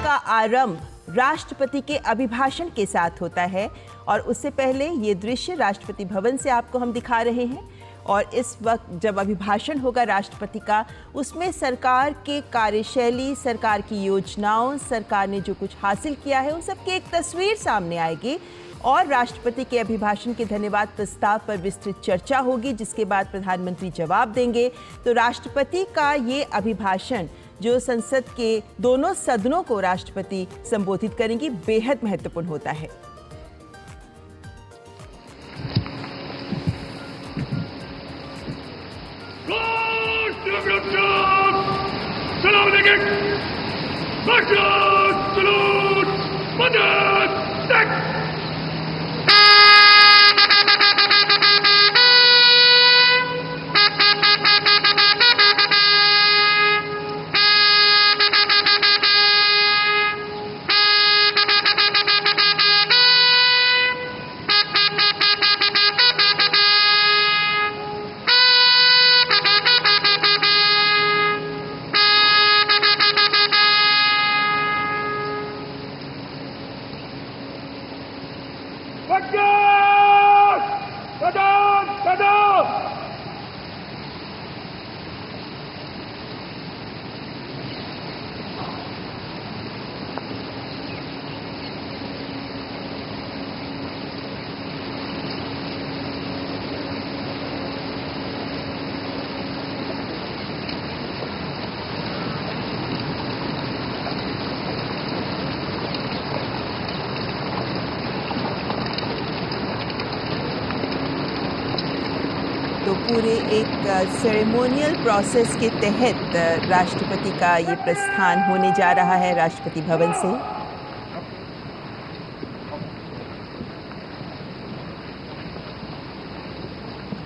का आरंभ राष्ट्रपति के अभिभाषण के साथ होता है और उससे पहले ये दृश्य राष्ट्रपति भवन से आपको हम दिखा रहे हैं। और इस वक्त जब अभिभाषण होगा राष्ट्रपति का, उसमें सरकार के कार्यशैली, सरकार की योजनाओं, सरकार ने जो कुछ हासिल किया है, उन सब की एक तस्वीर सामने आएगी और राष्ट्रपति के अभिभाषण के धन्यवाद प्रस्ताव पर विस्तृत चर्चा होगी, जिसके बाद प्रधानमंत्री जवाब देंगे। तो राष्ट्रपति का ये अभिभाषण जो संसद के दोनों सदनों को राष्ट्रपति संबोधित करेंगी, बेहद महत्वपूर्ण होता है। तो पूरे एक सेरेमोनियल प्रोसेस के तहत राष्ट्रपति का ये प्रस्थान होने जा रहा है राष्ट्रपति भवन से।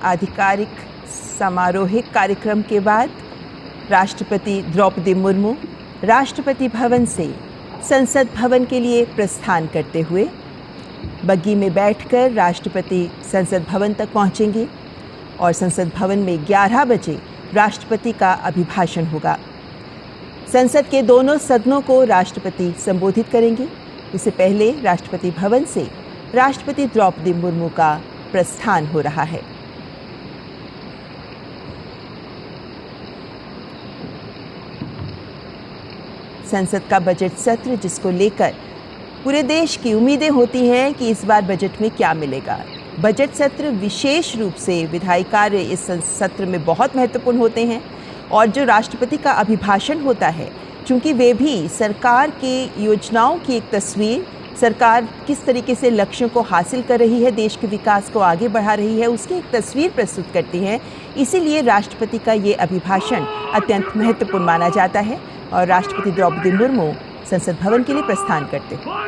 आधिकारिक समारोहिक कार्यक्रम के बाद राष्ट्रपति द्रौपदी मुर्मू राष्ट्रपति भवन से संसद भवन के लिए प्रस्थान करते हुए बग्गी में बैठकर राष्ट्रपति संसद भवन तक पहुंचेंगे और संसद भवन में 11 बजे राष्ट्रपति का अभिभाषण होगा। संसद के दोनों सदनों को राष्ट्रपति संबोधित करेंगे। इससे पहले राष्ट्रपति भवन से राष्ट्रपति द्रौपदी मुर्मू का प्रस्थान हो रहा है। संसद का बजट सत्र, जिसको लेकर पूरे देश की उम्मीदें होती हैं कि इस बार बजट में क्या मिलेगा। बजट सत्र विशेष रूप से विधायी कार्य इस सत्र में बहुत महत्वपूर्ण होते हैं और जो राष्ट्रपति का अभिभाषण होता है, चूंकि वे भी सरकार के योजनाओं की एक तस्वीर, सरकार किस तरीके से लक्ष्यों को हासिल कर रही है, देश के विकास को आगे बढ़ा रही है, उसकी एक तस्वीर प्रस्तुत करती हैं। इसीलिए राष्ट्रपति का ये अभिभाषण अत्यंत महत्वपूर्ण माना जाता है और राष्ट्रपति द्रौपदी मुर्मू संसद भवन के लिए प्रस्थान करते हैं।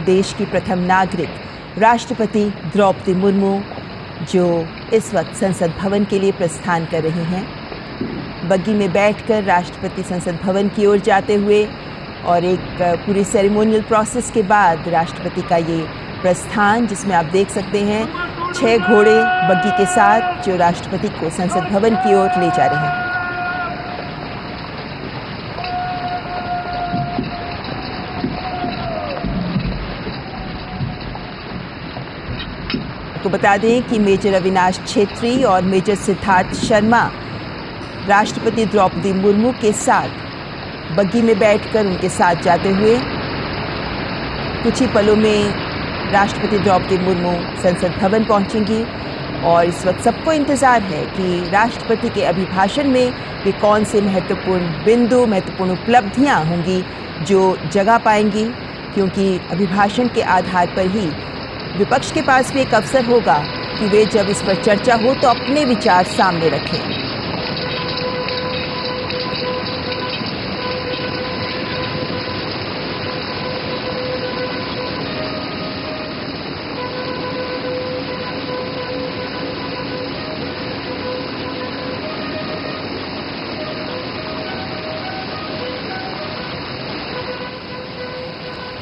देश की प्रथम नागरिक राष्ट्रपति द्रौपदी मुर्मू जो इस वक्त संसद भवन के लिए प्रस्थान कर रही हैं, बग्गी में बैठकर राष्ट्रपति संसद भवन की ओर जाते हुए और एक पूरी सेरेमोनियल प्रोसेस के बाद राष्ट्रपति का ये प्रस्थान, जिसमें आप देख सकते हैं 6 घोड़े बग्गी के साथ जो राष्ट्रपति को संसद भवन की ओर ले जा रहे हैं। आपको बता दें कि मेजर अविनाश छेत्री और मेजर सिद्धार्थ शर्मा राष्ट्रपति द्रौपदी मुर्मू के साथ बग्गी में बैठकर उनके साथ जाते हुए कुछ ही पलों में राष्ट्रपति द्रौपदी मुर्मू संसद भवन पहुंचेंगी। और इस वक्त सबको इंतज़ार है कि राष्ट्रपति के अभिभाषण में वे कौन से महत्वपूर्ण बिंदु, महत्वपूर्ण उपलब्धियां होंगी जो जगह पाएंगी, क्योंकि अभिभाषण के आधार पर ही विपक्ष के पास भी एक अवसर होगा कि वे जब इस पर चर्चा हो तो अपने विचार सामने रखें।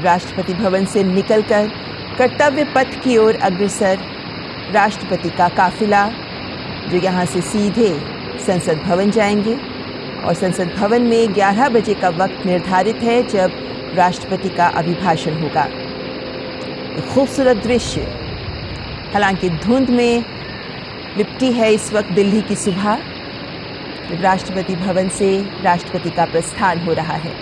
राष्ट्रपति भवन से निकलकर कर्तव्य पथ की ओर अग्रसर राष्ट्रपति का काफिला, जो यहाँ से सीधे संसद भवन जाएंगे। और संसद भवन में 11 बजे का वक्त निर्धारित है जब राष्ट्रपति का अभिभाषण होगा। एक खूबसूरत दृश्य, हालांकि धुंध में लिपटी है इस वक्त दिल्ली की सुबह, जब राष्ट्रपति भवन से राष्ट्रपति का प्रस्थान हो रहा है।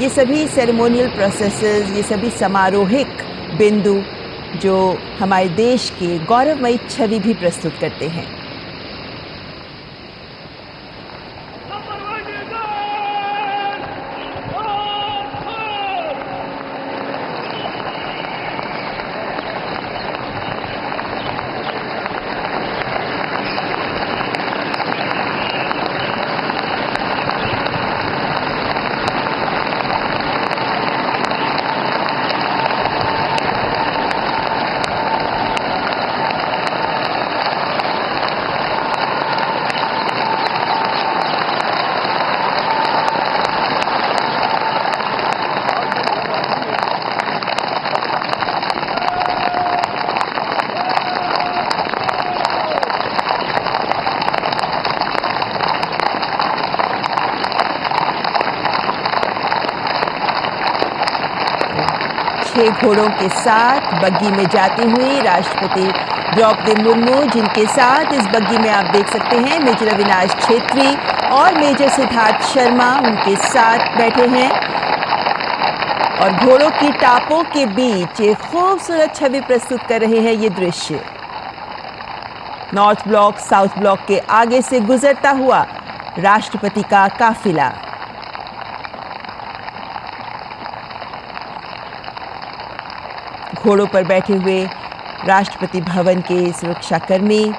ये सभी सेरेमोनियल प्रोसेसेस, ये सभी समारोहिक बिंदु जो हमारे देश के गौरवमयी छवि भी प्रस्तुत करते हैं। घोड़ों के साथ बग्गी में जाती हुई राष्ट्रपति द्रौपदी मुर्मू, जिनके साथ इस बग्गी में आप देख सकते हैं मेजर अविनाश छेत्री और मेजर सिद्धार्थ शर्मा उनके साथ बैठे हैं। और घोड़ों की टापों के बीच एक खूबसूरत छवि प्रस्तुत कर रहे हैं ये दृश्य। नॉर्थ ब्लॉक साउथ ब्लॉक के आगे से गुजरता हुआ राष्ट्रपति का काफिला। घोड़ों पर बैठे हुए राष्ट्रपति भवन के सुरक्षाकर्मी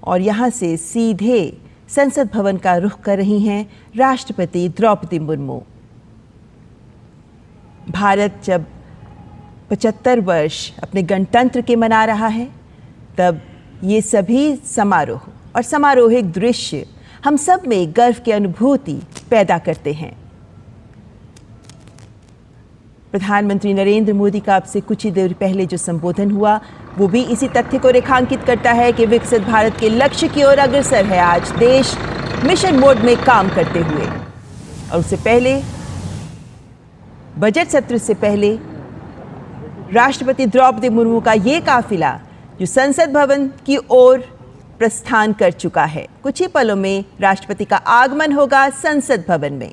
और यहां से सीधे संसद भवन का रुख कर रही हैं राष्ट्रपति द्रौपदी मुर्मू। भारत जब 75 वर्ष अपने गणतंत्र के मना रहा है, तब ये सभी समारोह और समारोहिक दृश्य हम सब में गर्व की अनुभूति पैदा करते हैं। प्रधानमंत्री नरेंद्र मोदी का अब से कुछ ही देर पहले जो संबोधन हुआ, वो भी इसी तथ्य को रेखांकित करता है कि विकसित भारत के लक्ष्य की ओर अग्रसर है आज देश मिशन मोड में काम करते हुए। और उससे पहले, बजट सत्र से पहले, राष्ट्रपति द्रौपदी मुर्मू का ये काफिला जो संसद भवन की ओर प्रस्थान कर चुका है, कुछ ही पलों में राष्ट्रपति का आगमन होगा संसद भवन में।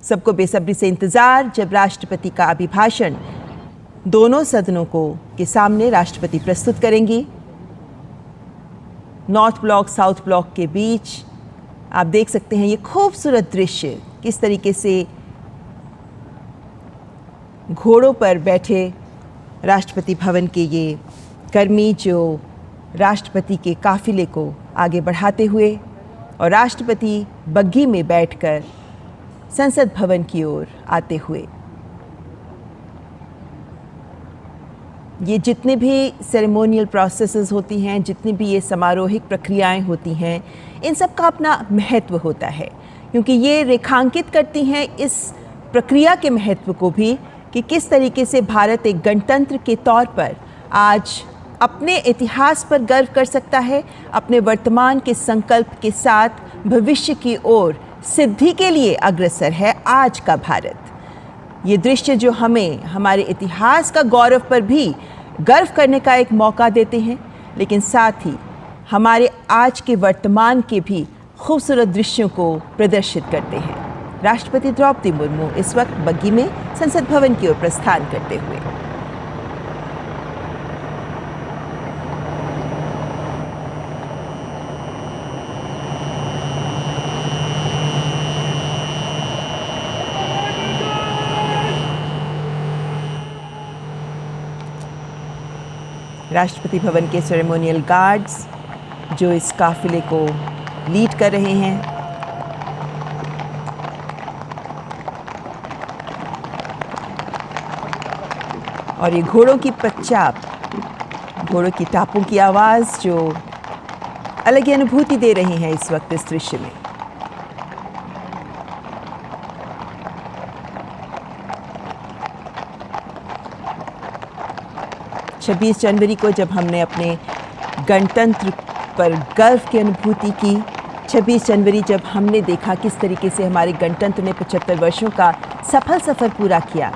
सबको बेसब्री से इंतजार, जब राष्ट्रपति का अभिभाषण दोनों सदनों को के सामने राष्ट्रपति प्रस्तुत करेंगी। नॉर्थ ब्लॉक साउथ ब्लॉक के बीच आप देख सकते हैं ये खूबसूरत दृश्य, किस तरीके से घोड़ों पर बैठे राष्ट्रपति भवन के ये कर्मी जो राष्ट्रपति के काफिले को आगे बढ़ाते हुए और राष्ट्रपति बग्गी में बैठकर संसद भवन की ओर आते हुए। ये जितने भी सेरेमोनियल प्रोसेसेस होती हैं, जितनी भी ये समारोहिक प्रक्रियाएं होती हैं, इन सब का अपना महत्व होता है, क्योंकि ये रेखांकित करती हैं इस प्रक्रिया के महत्व को भी कि किस तरीके से भारत एक गणतंत्र के तौर पर आज अपने इतिहास पर गर्व कर सकता है, अपने वर्तमान के संकल्प के साथ भविष्य की ओर सिद्धि के लिए अग्रसर है आज का भारत। ये दृश्य जो हमें हमारे इतिहास का गौरव पर भी गर्व करने का एक मौका देते हैं, लेकिन साथ ही हमारे आज के वर्तमान के भी खूबसूरत दृश्यों को प्रदर्शित करते हैं। राष्ट्रपति द्रौपदी मुर्मू इस वक्त बग्गी में संसद भवन की ओर प्रस्थान करते हुए। राष्ट्रपति भवन के सेरेमोनियल गार्ड्स जो इस काफिले को लीड कर रहे हैं, और ये घोड़ों की पच्चाप, घोड़ों की टापों की आवाज़ जो अलग ही अनुभूति दे रही हैं इस वक्त इस दृश्य में। 26 जनवरी को जब हमने अपने गणतंत्र पर गर्व की अनुभूति की, 26 जनवरी जब हमने देखा किस तरीके से हमारे गणतंत्र ने 75 वर्षों का सफल सफ़र पूरा किया,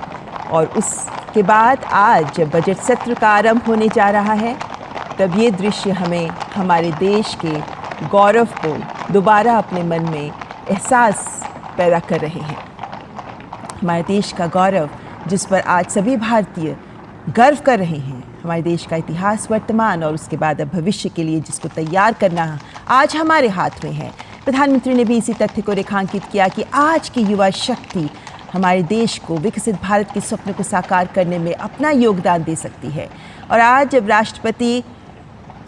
और उसके बाद आज जब बजट सत्र का आरंभ होने जा रहा है, तब ये दृश्य हमें हमारे देश के गौरव को दोबारा अपने मन में एहसास पैदा कर रहे हैं। हमारे देश का गौरव जिस पर आज सभी भारतीय गर्व कर रहे हैं, हमारे देश का इतिहास, वर्तमान और उसके बाद अब भविष्य के लिए जिसको तैयार करना आज हमारे हाथ में है। प्रधानमंत्री ने भी इसी तथ्य को रेखांकित किया कि आज की युवा शक्ति हमारे देश को विकसित भारत के स्वप्न को साकार करने में अपना योगदान दे सकती है। और आज जब राष्ट्रपति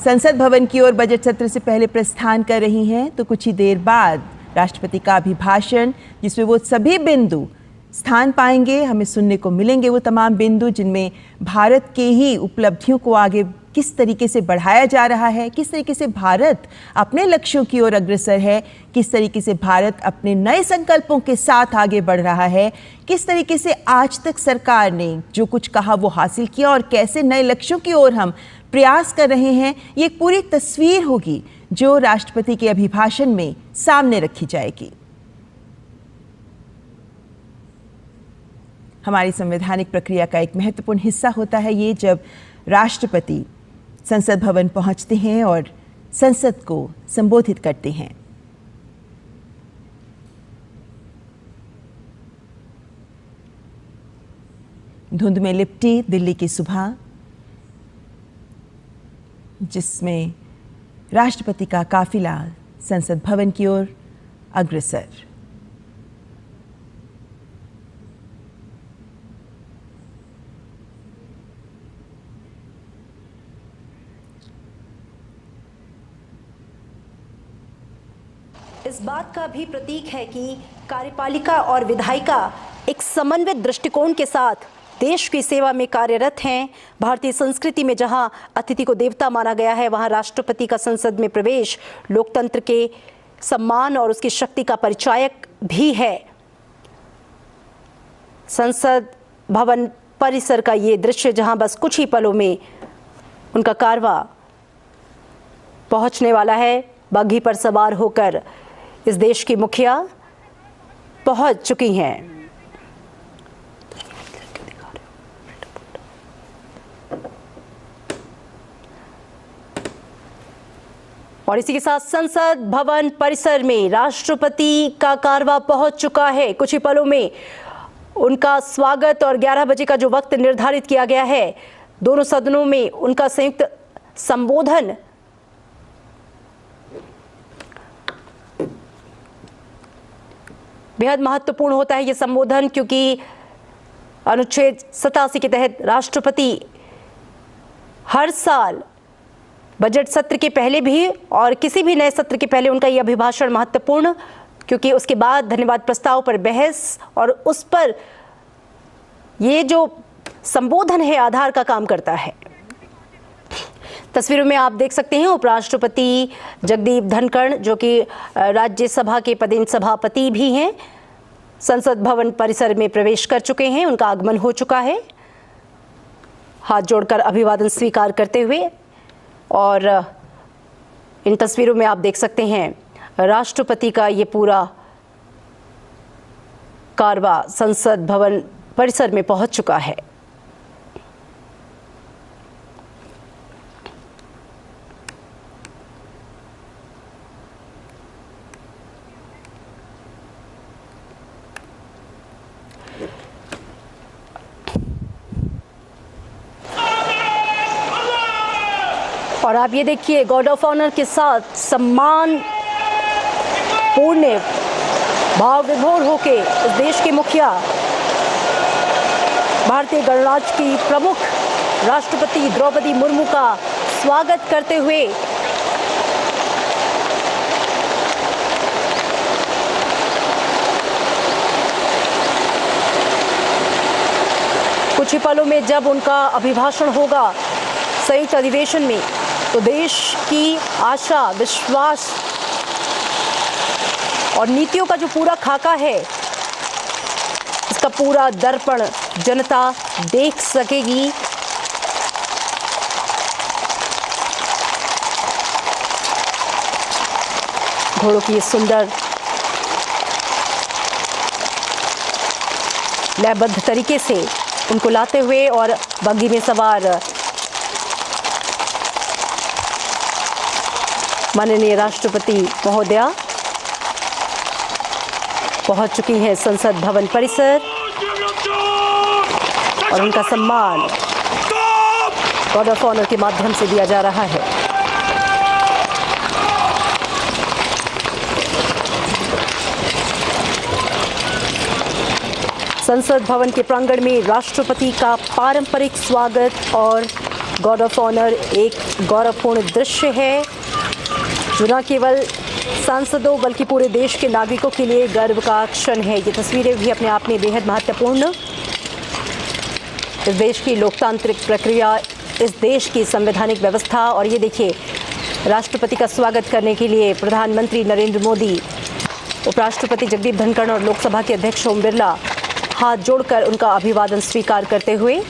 संसद भवन की ओर बजट सत्र से पहले प्रस्थान कर रही हैं, तो कुछ ही देर बाद राष्ट्रपति का अभिभाषण, जिसमें वो सभी बिंदु स्थान पाएंगे, हमें सुनने को मिलेंगे, वो तमाम बिंदु जिनमें भारत के ही उपलब्धियों को आगे किस तरीके से बढ़ाया जा रहा है, किस तरीके से भारत अपने लक्ष्यों की ओर अग्रसर है, किस तरीके से भारत अपने नए संकल्पों के साथ आगे बढ़ रहा है, किस तरीके से आज तक सरकार ने जो कुछ कहा वो हासिल किया और कैसे नए लक्ष्यों की ओर हम प्रयास कर रहे हैं। ये एक पूरी तस्वीर होगी जो राष्ट्रपति के अभिभाषण में सामने रखी जाएगी। हमारी संवैधानिक प्रक्रिया का एक महत्वपूर्ण हिस्सा होता है ये, जब राष्ट्रपति संसद भवन पहुंचते हैं और संसद को संबोधित करते हैं। धुंध में लिपटी दिल्ली की सुबह, जिसमें राष्ट्रपति का काफिला संसद भवन की ओर अग्रसर। इस बात का भी प्रतीक है कि कार्यपालिका और विधायिका एक समन्वित दृष्टिकोण के साथ देश की सेवा में कार्यरत हैं। भारतीय संस्कृति में जहां अतिथि को देवता माना गया है, वहां राष्ट्रपति का संसद में प्रवेश लोकतंत्र के सम्मान और उसकी शक्ति का परिचायक भी है। संसद भवन परिसर का ये दृश्य, जहां बस कुछ ही पलों में उनका कारवां पहुंचने वाला है। बग्घी पर सवार होकर इस देश की मुखिया पहुंच चुकी हैं। और इसी के साथ संसद भवन परिसर में राष्ट्रपति का कारवां पहुंच चुका है। कुछ ही पलों में उनका स्वागत और 11 बजे का जो वक्त निर्धारित किया गया है, दोनों सदनों में उनका संयुक्त संबोधन बेहद महत्वपूर्ण होता है। ये संबोधन क्योंकि अनुच्छेद 87 के तहत राष्ट्रपति हर साल बजट सत्र के पहले भी और किसी भी नए सत्र के पहले उनका ये अभिभाषण महत्वपूर्ण, क्योंकि उसके बाद धन्यवाद प्रस्ताव पर बहस और उस पर ये जो संबोधन है आधार का काम करता है। तस्वीरों में आप देख सकते हैं उपराष्ट्रपति जगदीप धनखड़, जो कि राज्यसभा के पदेन सभापति भी हैं, संसद भवन परिसर में प्रवेश कर चुके हैं। उनका आगमन हो चुका है, हाथ जोड़कर अभिवादन स्वीकार करते हुए। और इन तस्वीरों में आप देख सकते हैं राष्ट्रपति का ये पूरा कारवां संसद भवन परिसर में पहुंच चुका है। और आप ये देखिए, गार्ड ऑफ ऑनर के साथ सम्मान पूर्ण भाव विभोर होके इस देश के मुखिया, भारतीय गणराज्य की प्रमुख राष्ट्रपति द्रौपदी मुर्मू का स्वागत करते हुए कुछ ही पलों में जब उनका अभिभाषण होगा संयुक्त अधिवेशन में, तो देश की आशा, विश्वास और नीतियों का जो पूरा खाका है, इसका पूरा दर्पण जनता देख सकेगी। घोड़ों की सुंदर लयबद्ध तरीके से उनको लाते हुए और बग्घी में सवार माननीय राष्ट्रपति महोदया पहुंच चुकी हैं संसद भवन परिसर और उनका सम्मान गार्ड ऑफ ऑनर के माध्यम से दिया जा रहा है। संसद भवन के प्रांगण में राष्ट्रपति का पारंपरिक स्वागत और गार्ड ऑफ ऑनर एक गौरवपूर्ण दृश्य है जो न केवल सांसदों बल्कि पूरे देश के नागरिकों के लिए गर्व का क्षण है। ये तस्वीरें भी अपने आप में बेहद महत्वपूर्ण, इस देश की लोकतांत्रिक प्रक्रिया, इस देश की संवैधानिक व्यवस्था। और ये देखिए, राष्ट्रपति का स्वागत करने के लिए प्रधानमंत्री नरेंद्र मोदी, उपराष्ट्रपति जगदीप धनखड़ और लोकसभा के अध्यक्ष ओम बिरला हाथ जोड़कर उनका अभिवादन स्वीकार करते हुए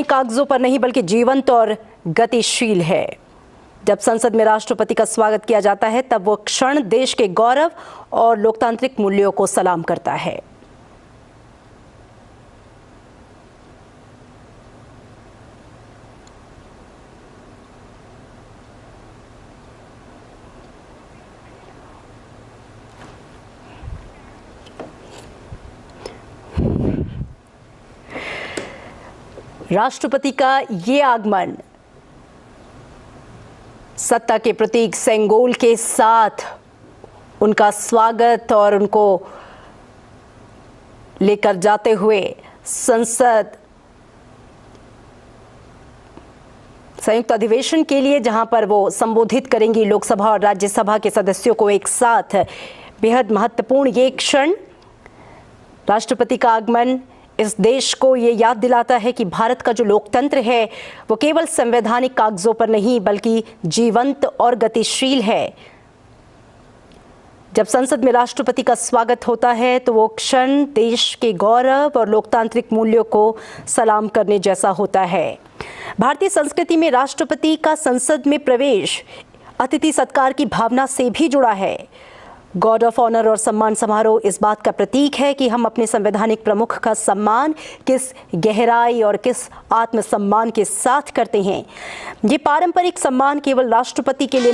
कागजों पर नहीं बल्कि जीवंत और गतिशील है। जब संसद में राष्ट्रपति का स्वागत किया जाता है तब वो क्षण देश के गौरव और लोकतांत्रिक मूल्यों को सलाम करता है। राष्ट्रपति का ये आगमन सत्ता के प्रतीक सेंगोल के साथ उनका स्वागत और उनको लेकर जाते हुए संसद संयुक्त अधिवेशन के लिए, जहां पर वो संबोधित करेंगी लोकसभा और राज्यसभा के सदस्यों को एक साथ, बेहद महत्वपूर्ण ये क्षण। राष्ट्रपति का आगमन इस देश को ये याद दिलाता है कि भारत का जो लोकतंत्र है वो केवल संवैधानिक कागजों पर नहीं बल्कि जीवंत और गतिशील है। जब संसद में राष्ट्रपति का स्वागत होता है तो वो क्षण देश के गौरव और लोकतांत्रिक मूल्यों को सलाम करने जैसा होता है। भारतीय संस्कृति में राष्ट्रपति का संसद में प्रवेश अतिथि सत्कार की भावना से भी जुड़ा है। गार्ड ऑफ ऑनर और सम्मान समारोह इस बात का प्रतीक है कि हम अपने संवैधानिक प्रमुख का सम्मान किस गहराई और किस आत्मसम्मान के साथ करते हैं। ये पारंपरिक सम्मान केवल राष्ट्रपति के लिए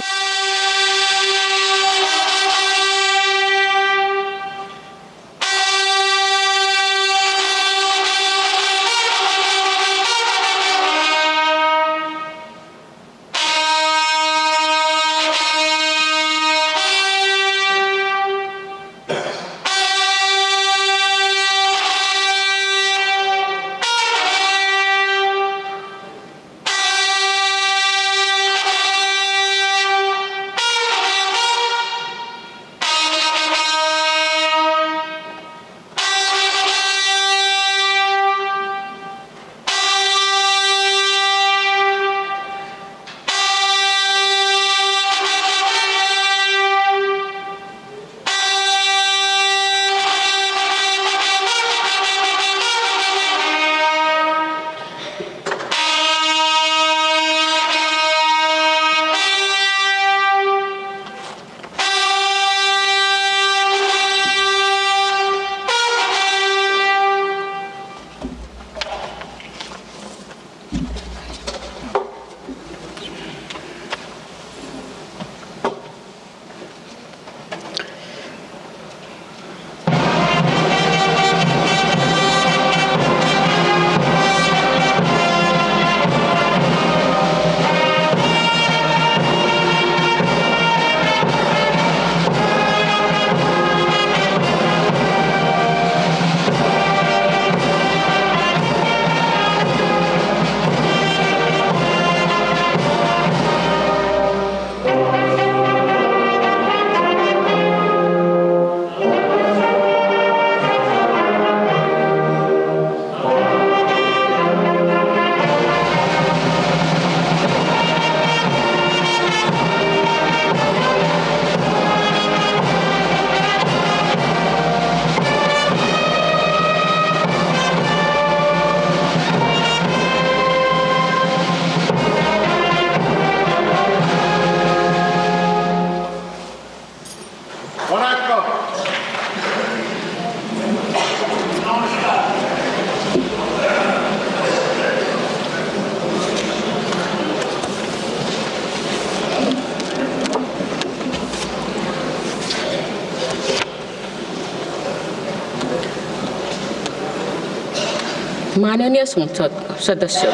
माननीय संसद सदस्यों,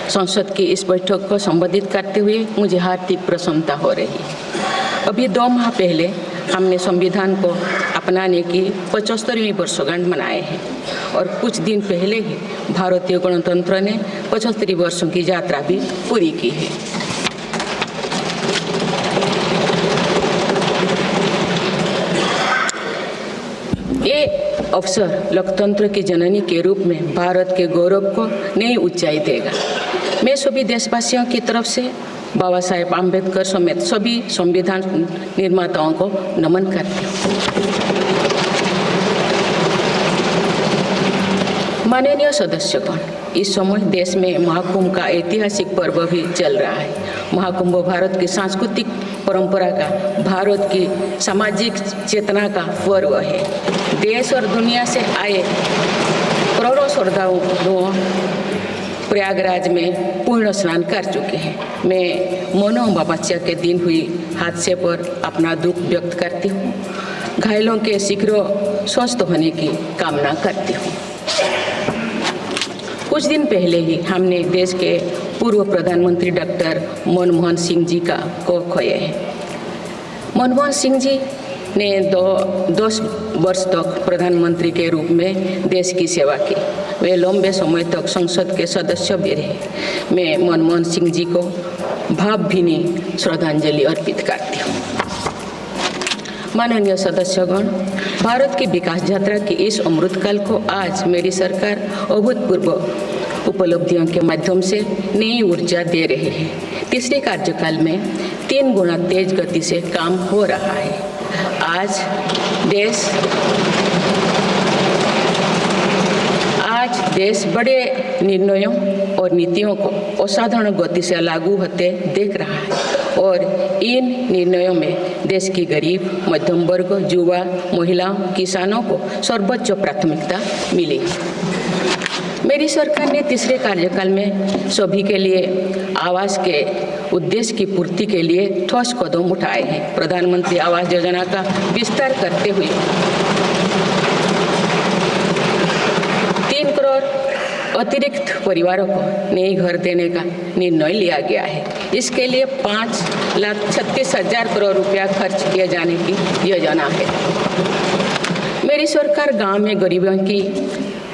संसद की इस बैठक को संबोधित करते हुए मुझे हार्दिक प्रसन्नता हो रही है। अभी 2 माह पहले हमने संविधान को अपनाने की 75वीं वर्षगांठ मनाए हैं और कुछ दिन पहले ही भारतीय गणतंत्र ने 75 वर्षों की यात्रा भी पूरी की है। ये अवसर लोकतंत्र की जननी के रूप में भारत के गौरव को नई ऊंचाई देगा। मैं सभी देशवासियों की तरफ से बाबा साहेब आम्बेडकर समेत सभी संविधान निर्माताओं को नमन करती हूँ। माननीय सदस्यगण, इस समय देश में महाकुंभ का ऐतिहासिक पर्व भी चल रहा है। महाकुंभ भारत की सांस्कृतिक परंपरा का, भारत की सामाजिक चेतना का पर्व है। देश और दुनिया से आए करोड़ों श्रद्धालुओं प्रयागराज में पूर्ण स्नान कर चुके हैं। मैं मोनो अमावस्या के दिन हुई हादसे पर अपना दुख व्यक्त करती हूँ। घायलों के शीघ्र स्वस्थ होने की कामना करती हूँ। कुछ दिन पहले ही हमने देश के पूर्व प्रधानमंत्री डॉक्टर मनमोहन सिंह जी को खोए हैं। मनमोहन सिंह जी ने 10 वर्ष तक प्रधानमंत्री के रूप में देश की सेवा की। वे लंबे समय तक संसद के सदस्य भी रहे। मैं मनमोहन सिंह जी को भावभीनी श्रद्धांजलि अर्पित करती हूँ। माननीय सदस्यगण, भारत की विकास यात्रा की इस अमृतकाल को आज मेरी सरकार अभूतपूर्व उपलब्धियों के माध्यम से नई ऊर्जा दे रही है। तीसरे कार्यकाल में 3 गुना तेज गति से काम हो रहा है। आज देश बड़े निर्णयों और नीतियों को असाधारण गति से लागू होते देख रहा है और इन निर्णयों में देश की गरीब, मध्यम वर्ग, युवा, महिलाओं, किसानों को सर्वोच्च प्राथमिकता मिली। मेरी सरकार ने तीसरे कार्यकाल में सभी के लिए आवास के उद्देश्य की पूर्ति के लिए ठोस कदम उठाए हैं। प्रधानमंत्री आवास योजना का विस्तार करते हुए 3 करोड़ अतिरिक्त परिवारों को नए घर देने का निर्णय लिया गया है। इसके लिए 5,36,000 करोड़ रुपया खर्च किए जाने की योजना है। मेरी सरकार गांव में गरीबों की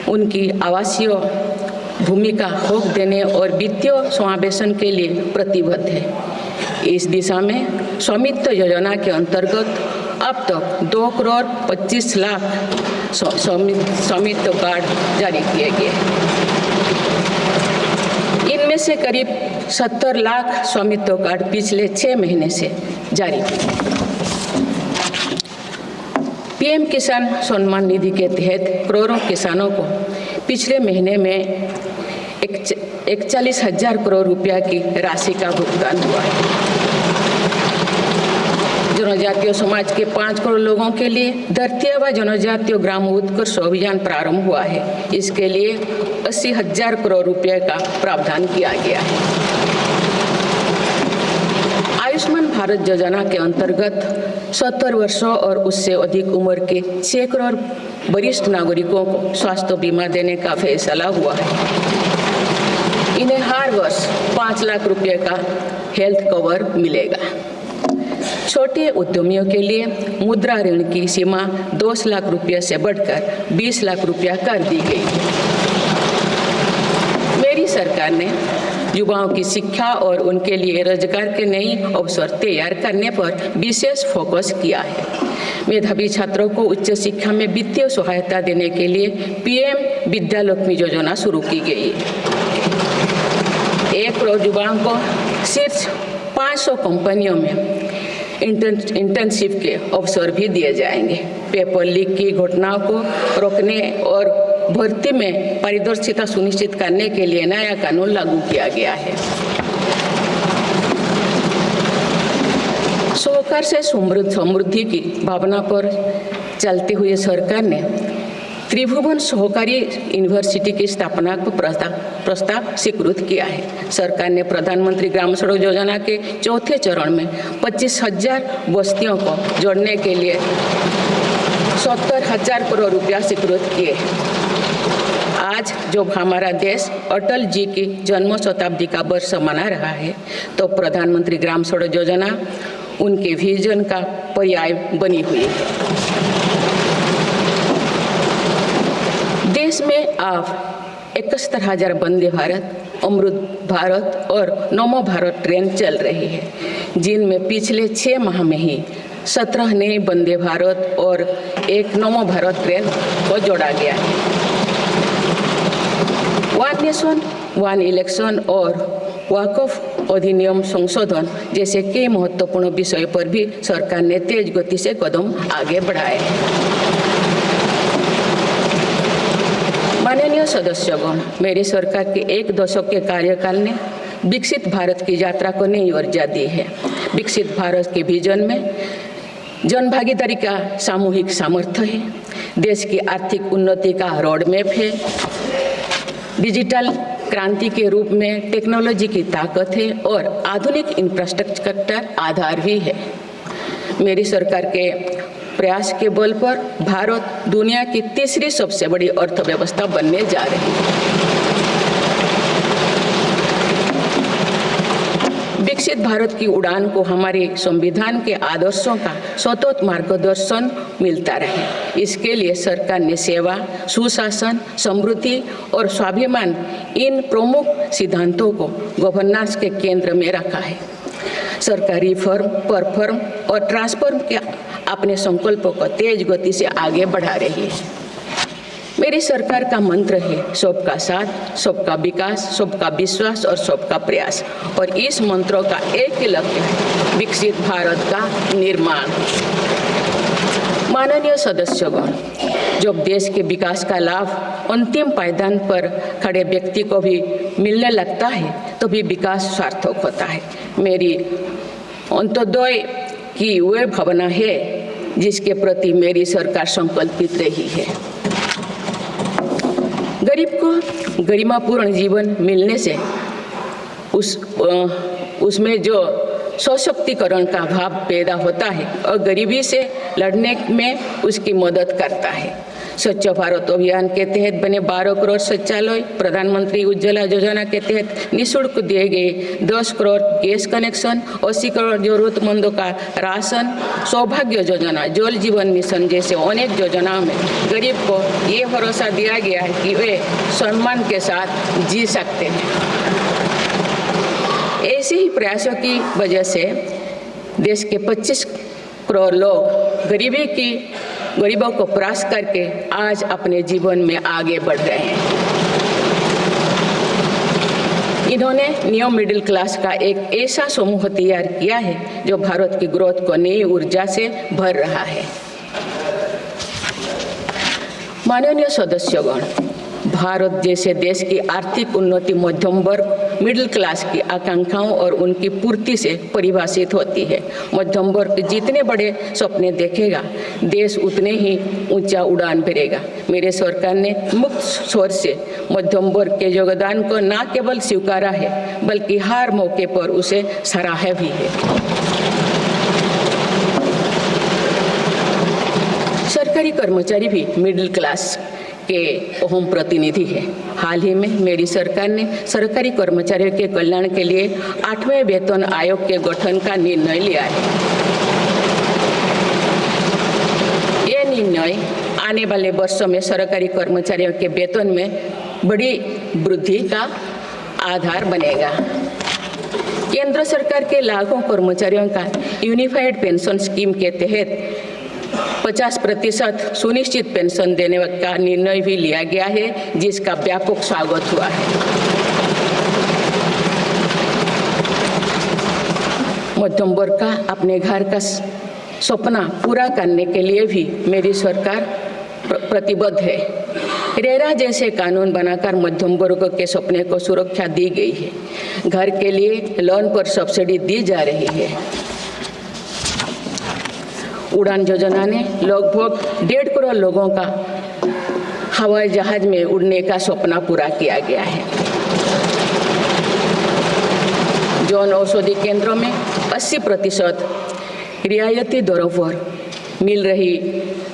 उनकी आवासीय भूमि का हक देने और वित्तीय समावेशन के लिए प्रतिबद्ध है। इस दिशा में स्वामित्व योजना के अंतर्गत अब तक 2 करोड़ 25 लाख स्वामित्व कार्ड जारी किए गए हैं। इनमें से करीब 70 लाख स्वामित्व कार्ड पिछले 6 महीने से जारी किए। पीएम किसान सम्मान निधि के तहत करोड़ों किसानों को पिछले महीने में 41,000 करोड़ रुपया की राशि का भुगतान हुआ है। जनजातीय समाज के 5 करोड़ लोगों के लिए धरती व जनजातीय ग्राम उत्कर्ष अभियान प्रारंभ हुआ है। इसके लिए 80,000 करोड़ रुपये का प्रावधान किया गया है। आयुष्मान भारत योजना के अंतर्गत 70 वर्षों और उससे अधिक उम्र के 6 करोड़ वरिष्ठ नागरिकों को स्वास्थ्य बीमा देने का फैसला हुआ है। इन्हें हर वर्ष 5 लाख रुपए का हेल्थ कवर मिलेगा। छोटे उद्यमियों के लिए मुद्रा ऋण की सीमा 10 लाख रुपये से बढ़कर 20 लाख रुपया कर दी गई है। मेरी सरकार ने युवाओं की शिक्षा और उनके लिए रोजगार के नए अवसर तैयार करने पर विशेष फोकस किया है। मेधावी छात्रों को उच्च शिक्षा में वित्तीय सहायता देने के लिए पीएम विद्यालक्ष्मी योजना शुरू की गई है। 1 करोड़ युवाओं को शीर्ष 500 कंपनियों में इंटर्नशिप के अवसर भी दिए जाएंगे। पेपर लीक की घटनाओं को रोकने और भर्ती में पारदर्शिता सुनिश्चित करने के लिए नया कानून लागू किया गया है। सहकार से समृद्धि की भावना पर चलते हुए सरकार ने त्रिभुवन सहकारी यूनिवर्सिटी की स्थापना को प्रस्ताव स्वीकृत किया है। सरकार ने प्रधानमंत्री ग्राम सड़क योजना के 4थे चरण में 25,000 बस्तियों को जोड़ने के लिए 70,000 करोड़ रुपया स्वीकृत किए। आज जब हमारा देश अटल जी की जन्म शताब्दी का वर्ष मना रहा है, तो प्रधानमंत्री ग्राम सड़क योजना उनके विजन का पर्याय बनी हुई है। देश में अब 71,000 वंदे भारत, अमृत भारत और नमो भारत ट्रेन चल रही है, जिनमें पिछले 6 माह में ही 17 नए वंदे भारत और एक नमो भारत ट्रेन को जोड़ा गया है। वन नेशन वन इलेक्शन और वक्फ अधिनियम संशोधन जैसे कई महत्वपूर्ण विषय पर भी सरकार ने तेज गति से कदम आगे बढ़ाए हैं। माननीय सदस्यगण, मेरी सरकार के 1 दशक के कार्यकाल ने विकसित भारत की यात्रा को नई ऊर्जा दी है। विकसित भारत के विजन में जन भागीदारी का सामूहिक सामर्थ्य है, देश की आर्थिक उन्नति का रोड मैप है, डिजिटल क्रांति के रूप में टेक्नोलॉजी की ताकत है और आधुनिक इंफ्रास्ट्रक्चर आधार भी है। मेरी सरकार के प्रयास के बल पर भारत दुनिया की तीसरी सबसे बड़ी अर्थव्यवस्था बनने जा रही है। विकसित भारत की उड़ान को हमारे संविधान के आदर्शों का सतत मार्गदर्शन मिलता रहे, इसके लिए सरकार ने सेवा, सुशासन, समृद्धि और स्वाभिमान इन प्रमुख सिद्धांतों को गवर्नेंस के केंद्र में रखा है। सरकार रिफॉर्म, परफॉर्म और ट्रांसफॉर्म के अपने संकल्पों को तेज गति से आगे बढ़ा रही है। मेरी सरकार का मंत्र है सबका साथ, सबका विकास, सबका विश्वास और सबका प्रयास, और इस मंत्रों का एक ही लक्ष्य है, विकसित भारत का निर्माण। माननीय सदस्यगण, जब देश के विकास का लाभ अंतिम पायदान पर खड़े व्यक्ति को भी मिलने लगता है, तो भी विकास सार्थक होता है। मेरी अंत्योदय की वह भावना है जिसके प्रति मेरी सरकार संकल्पित रही है। गरीब को गरिमापूर्ण जीवन मिलने से उसमें जो सशक्तिकरण का भाव पैदा होता है और गरीबी से लड़ने में उसकी मदद करता है। स्वच्छ भारत अभियान के तहत बने 12 करोड़ शौचालय, प्रधानमंत्री उज्ज्वला योजना के तहत निःशुल्क दिए गए 10 करोड़ गैस कनेक्शन, 80 करोड़ जरूरतमंदों का राशन, सौभाग्य योजना, जल जीवन मिशन जैसे अनेक योजनाओं में गरीब को ये भरोसा दिया गया है कि वे सम्मान के साथ जी सकते हैं। ऐसे ही प्रयासों की वजह से देश के 25 करोड़ लोग गरीबों को परास्त करके आज अपने जीवन में आगे बढ़ रहे हैं। इन्होंने न्यू मिडिल क्लास का एक ऐसा समूह तैयार किया है जो भारत की ग्रोथ को नई ऊर्जा से भर रहा है। माननीय सदस्यगण, भारत जैसे देश की आर्थिक उन्नति मध्यम वर्ग, मिडिल क्लास की आकांक्षाओं और उनकी पूर्ति से परिभाषित होती है। मध्यम वर्ग जितने बड़े सपने देखेगा, देश उतने ही ऊंचा उड़ान भरेगा। मेरे सरकार ने मुक्त स्वर से मध्यम वर्ग के योगदान को न केवल स्वीकारा है, बल्कि हर मौके पर उसे सराहा भी है। सरकारी कर्मचारी भी मिडिल क्लास के अहम प्रतिनिधि है। हाल ही में मेरी सरकार ने सरकारी कर्मचारियों के कल्याण के लिए 8वें वेतन आयोग के गठन का निर्णय लिया है। ये निर्णय आने वाले वर्षों में सरकारी कर्मचारियों के वेतन में बड़ी वृद्धि का आधार बनेगा। केंद्र सरकार के लाखों कर्मचारियों का यूनिफाइड पेंशन स्कीम के तहत 50% सुनिश्चित पेंशन देने का निर्णय भी लिया गया है, जिसका व्यापक स्वागत हुआ है। मध्यम वर्ग का अपने घर का सपना पूरा करने के लिए भी मेरी सरकार प्रतिबद्ध है। रेरा जैसे कानून बनाकर मध्यम वर्ग के सपने को सुरक्षा दी गई है। घर के लिए लोन पर सब्सिडी दी जा रही है। उड़ान योजना ने लगभग 1.5 करोड़ लोगों का हवाई जहाज में उड़ने का सपना पूरा किया गया है। जन औषधि केंद्रों में 80% रियायती दरों पर मिल रही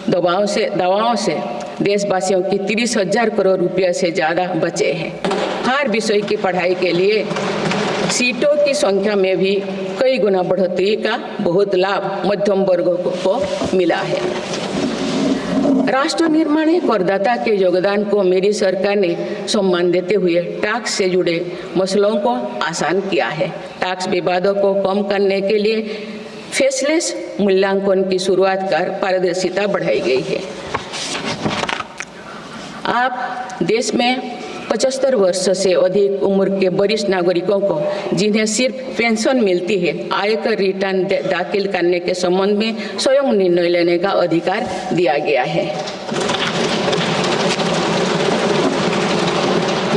दवाओं से देशवासियों की 30,000 करोड़ रुपये से ज़्यादा बचे हैं। हर विषय की पढ़ाई के लिए सीटों की संख्या में भी कई गुना बढ़ोतरी का बहुत लाभ मध्यम वर्गों को मिला है। राष्ट्र निर्माण में करदाता के योगदान को मेरी सरकार ने सम्मान देते हुए टैक्स से जुड़े मसलों को आसान किया है। टैक्स विवादों को कम करने के लिए फेसलेस मूल्यांकन की शुरुआत कर पारदर्शिता बढ़ाई गई है। आप देश में 75 वर्ष से अधिक उम्र के वरिष्ठ नागरिकों को जिन्हें सिर्फ पेंशन मिलती है, आयकर रिटर्न दाखिल करने के संबंध में स्वयं निर्णय लेने का अधिकार दिया गया है।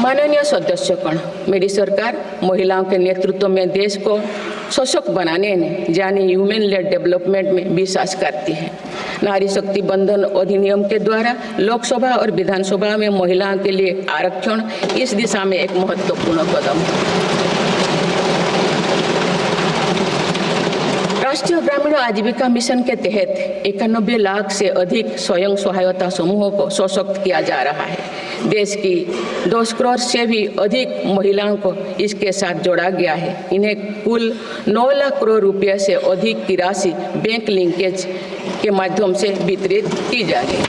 माननीय सदस्यगण, मेरी सरकार महिलाओं के नेतृत्व में देश को सशक्त बनाने यानी ह्यूमन लेड डेवलपमेंट में विश्वास करती है। नारी शक्ति बंधन अधिनियम के द्वारा लोकसभा और विधानसभा में महिलाओं के लिए आरक्षण इस दिशा में एक महत्वपूर्ण कदम है। राष्ट्रीय ग्रामीण आजीविका मिशन के तहत 91 लाख से अधिक स्वयं सहायता समूहों को सशक्त किया जा रहा है। देश की 2 करोड़ से भी अधिक महिलाओं को इसके साथ जोड़ा गया है। इन्हें कुल 9 लाख करोड़ रुपये से अधिक की राशि बैंक लिंकेज के माध्यम से वितरित की जा रही है।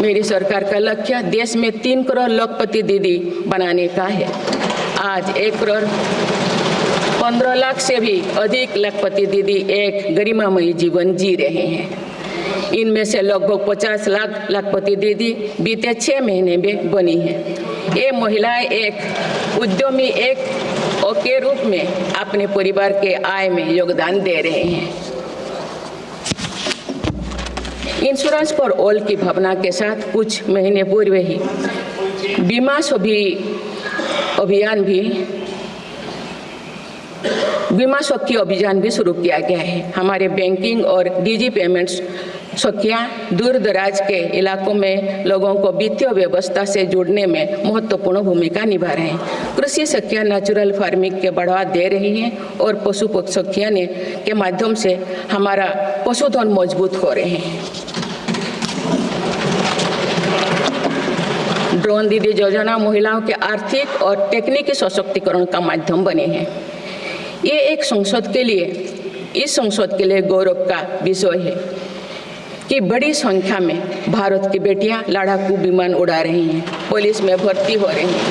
मेरी सरकार का लक्ष्य देश में 3 करोड़ लखपति दीदी बनाने का है। आज 1 करोड़ 15 लाख से भी अधिक लखपति दीदी एक गरिमामयी जीवन जी रहे हैं। इनमें से लगभग 50 लाख लखपति दीदी बीते 6 महीने में बनी हैं। ये महिलाएं एक उद्यमी के रूप में अपने परिवार के आय में योगदान दे रहे हैं। इंश्योरेंस फॉर ऑल की भावना के साथ कुछ महीने पूर्व ही बीमा सखी अभियान भी शुरू किया गया है। हमारे बैंकिंग और डिजी पेमेंट्स सखियां दूर दराज के इलाकों में लोगों को वित्तीय व्यवस्था से जुड़ने में महत्वपूर्ण भूमिका निभा रहे हैं। कृषि सखियां नेचुरल फार्मिंग के बढ़ावा दे रही हैं और पशु सखियां के माध्यम से हमारा पशुधन मजबूत हो रहे हैं। ड्रोन दीदी योजना महिलाओं के आर्थिक और तकनीकी सशक्तिकरण का माध्यम बने हैं। ये इस संसद के लिए गौरव का विषय है कि बड़ी संख्या में भारत की बेटियां लड़ाकू विमान उड़ा रही हैं, पुलिस में भर्ती हो रही हैं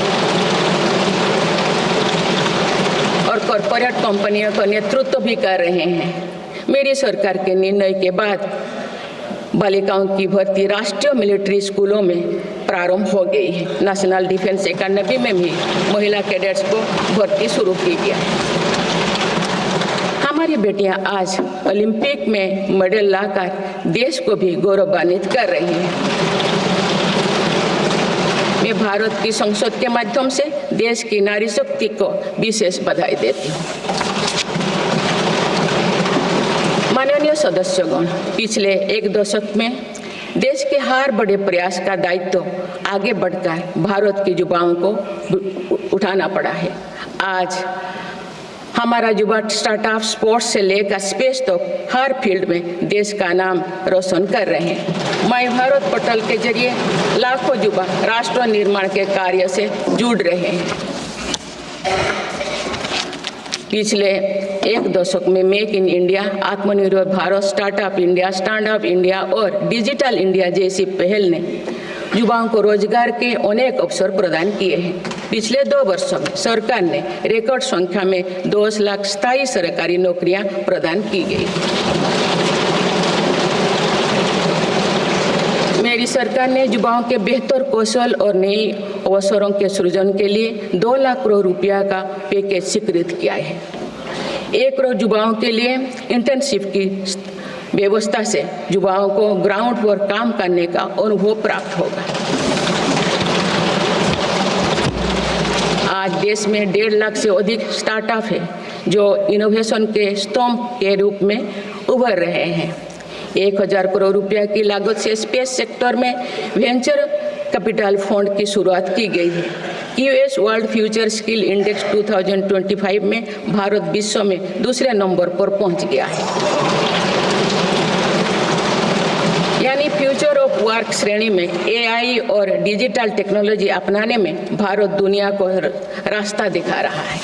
और कॉरपोरेट कंपनियों का नेतृत्व भी कर रहे हैं। मेरी सरकार के निर्णय के बाद बालिकाओं की भर्ती राष्ट्रीय मिलिट्री स्कूलों में प्रारंभ हो गई है। नेशनल डिफेंस एकेडमी में भी महिला कैडेट्स को भर्ती शुरू की गई है। हमारी बेटियां आज ओलंपिक में मेडल लाकर देश को भी गौरवान्वित कर रही हैं। मैं भारत की संसद के माध्यम से देश की नारी शक्ति को विशेष बधाई देती हूँ। माननीय सदस्यगण, पिछले 1 दशक में देश के हर बड़े प्रयास का दायित्व आगे बढ़कर भारत के युवाओं को उठाना पड़ा है। आज हमारा युवा स्टार्टअप स्पोर्ट्स से लेकर स्पेस तक हर फील्ड में देश का नाम रोशन कर रहे हैं। माय भारत पोर्टल के जरिए लाखों युवा राष्ट्र निर्माण के कार्य से जुड़ रहे हैं। पिछले 1 दशक में मेक इन इंडिया, आत्मनिर्भर Bharat, startup India, stand up India और डिजिटल इंडिया जैसी पहल ने युवाओं को रोजगार के अनेक अवसर प्रदान किए हैं। पिछले 2 वर्षों में सरकार ने रिकॉर्ड संख्या में 10 लाख स्थायी सरकारी नौकरियां प्रदान की गई। मेरी सरकार ने युवाओं के बेहतर कौशल और नई अवसरों के सृजन के लिए 2 लाख करोड़ रुपया का पैकेज स्वीकृत किया है। 1 करोड़ युवाओं के लिए इंटर्नशिप की व्यवस्था से युवाओं को ग्राउंड पर काम करने का अनुभव प्राप्त होगा। आज देश में 1.5 लाख से अधिक स्टार्टअप है जो इनोवेशन के स्तंभ के रूप में उभर रहे हैं। 1000 करोड़ रुपया की लागत से स्पेस सेक्टर में वेंचर कैपिटल फंड की शुरुआत की गई है। US world future skill index 2025 में भारत विश्व में दूसरे नंबर पर पहुंच गया है। यानी वर्क श्रेणी में AI और डिजिटल टेक्नोलॉजी अपनाने में भारत दुनिया को रास्ता दिखा रहा है।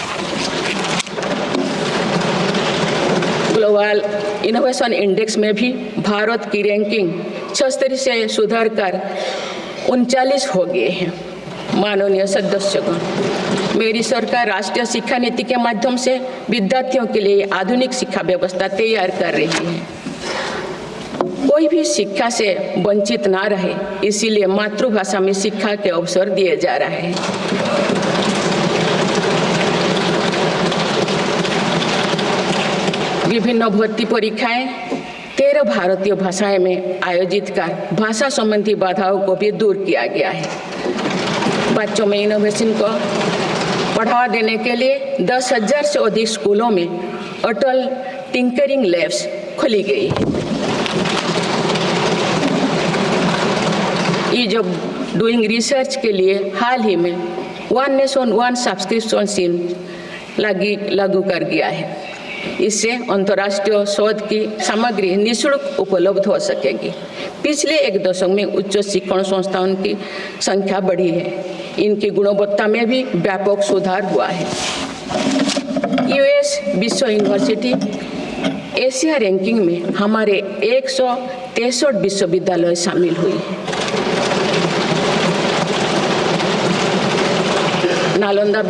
ग्लोबल इनोवेशन इंडेक्स में भी भारत की रैंकिंग 76 से सुधरकर 39 हो गए हैं। माननीय सदस्यगण, मेरी सरकार राष्ट्रीय शिक्षा नीति के माध्यम से विद्यार्थियों के लिए आधुनिक शिक्षा व्यवस्था तैयार कर रही है। कोई भी शिक्षा से वंचित ना रहे, इसीलिए मातृभाषा में शिक्षा के अवसर दिए जा रहे हैं। विभिन्न भर्ती परीक्षाएं 13 भारतीय भाषाएं में आयोजित कर भाषा संबंधी बाधाओं को भी दूर किया गया है। बच्चों में इनोवेशन को बढ़ावा देने के लिए 10,000 से अधिक स्कूलों में अटल टिंकरिंग लैब्स खोली गई है। ईज ऑफ डूइंग रिसर्च के लिए हाल ही में one nation one subscription scheme लागू कर दिया है। इससे अंतर्राष्ट्रीय शोध की सामग्री निःशुल्क उपलब्ध हो सकेगी। पिछले एक दशक में उच्च शिक्षण संस्थानों की संख्या बढ़ी है। इनकी गुणवत्ता में भी व्यापक सुधार हुआ है। US विश्व यूनिवर्सिटी एशिया रैंकिंग में हमारे 163 विश्वविद्यालय शामिल हुई है। नालंदा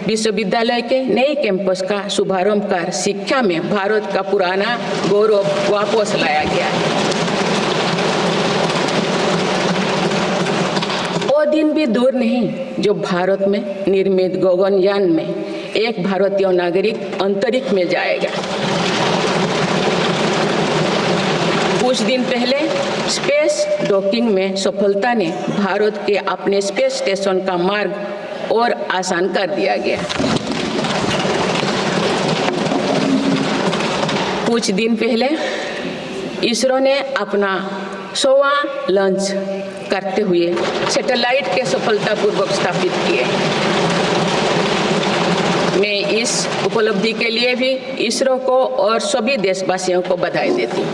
विश्वविद्यालय के नए कैंपस का शुभारंभ कर शिक्षा में भारत का पुराना गौरव वापस लाया गया है। वो दिन भी दूर नहीं जो भारत में निर्मित गगनयान में एक भारतीय नागरिक अंतरिक्ष में जाएगा। कुछ दिन पहले स्पेस डॉकिंग में सफलता ने भारत के अपने स्पेस स्टेशन का मार्ग और आसान कर दिया गया। कुछ दिन पहले इसरो ने अपना 100वां लॉन्च करते हुए सैटेलाइट के सफलतापूर्वक स्थापित किए। मैं इस उपलब्धि के लिए भी इसरो को और सभी देशवासियों को बधाई देती हूँ।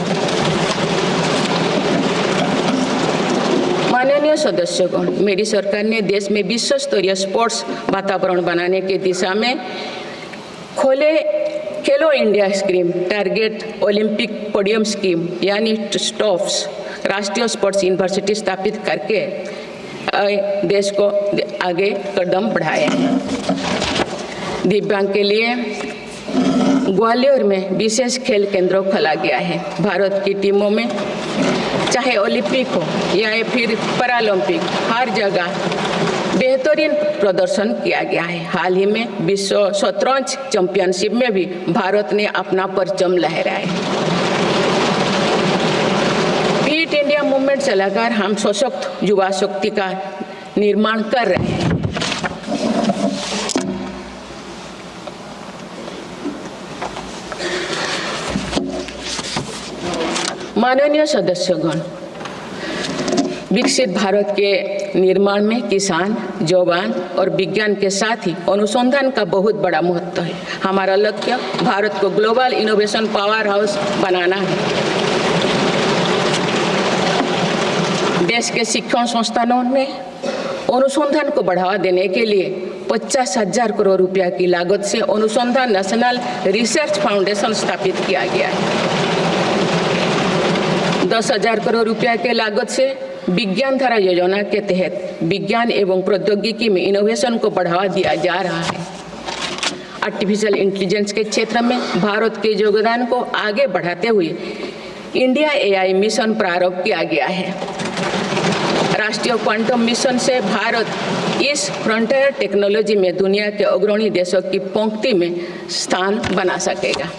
माननीय सदस्यगण, मेरी सरकार ने देश में विश्व स्तरीय स्पोर्ट्स वातावरण बनाने की दिशा में खेलो India scheme, target Olympic podium scheme यानी स्टॉप्स राष्ट्रीय स्पोर्ट्स यूनिवर्सिटी स्थापित करके देश को आगे कदम बढ़ाया है। दिव्यांग के लिए ग्वालियर में विशेष खेल केंद्र खोला गया है। भारत की टीमों में चाहे ओलंपिक हो या फिर पैरालंपिक, हर जगह बेहतरीन प्रदर्शन किया गया है। हाल ही में विश्व शतरंज चैंपियनशिप में भी भारत ने अपना परचम लहराया। फिट इंडिया मूवमेंट चलाकर हम सशक्त युवा शक्ति का निर्माण कर रहे हैं। माननीय सदस्यगण, विकसित भारत के निर्माण में किसान, जवान और विज्ञान के साथ ही अनुसंधान का बहुत बड़ा महत्व है। हमारा लक्ष्य भारत को ग्लोबल इनोवेशन पावर हाउस बनाना है। देश के शिक्षण संस्थानों में अनुसंधान को बढ़ावा देने के लिए 50,000 करोड़ रुपया की लागत से अनुसंधान नेशनल रिसर्च फाउंडेशन स्थापित किया गया है। 10,000 करोड़ रुपया के लागत से विज्ञान धारा योजना के तहत विज्ञान एवं प्रौद्योगिकी में इनोवेशन को बढ़ावा दिया जा रहा है। आर्टिफिशियल इंटेलिजेंस के क्षेत्र में भारत के योगदान को आगे बढ़ाते हुए इंडिया AI मिशन प्रारंभ किया गया है। राष्ट्रीय क्वांटम मिशन से भारत इस फ्रंटियर टेक्नोलॉजी में दुनिया के अग्रणी देशों की पंक्ति में स्थान बना सकेगा।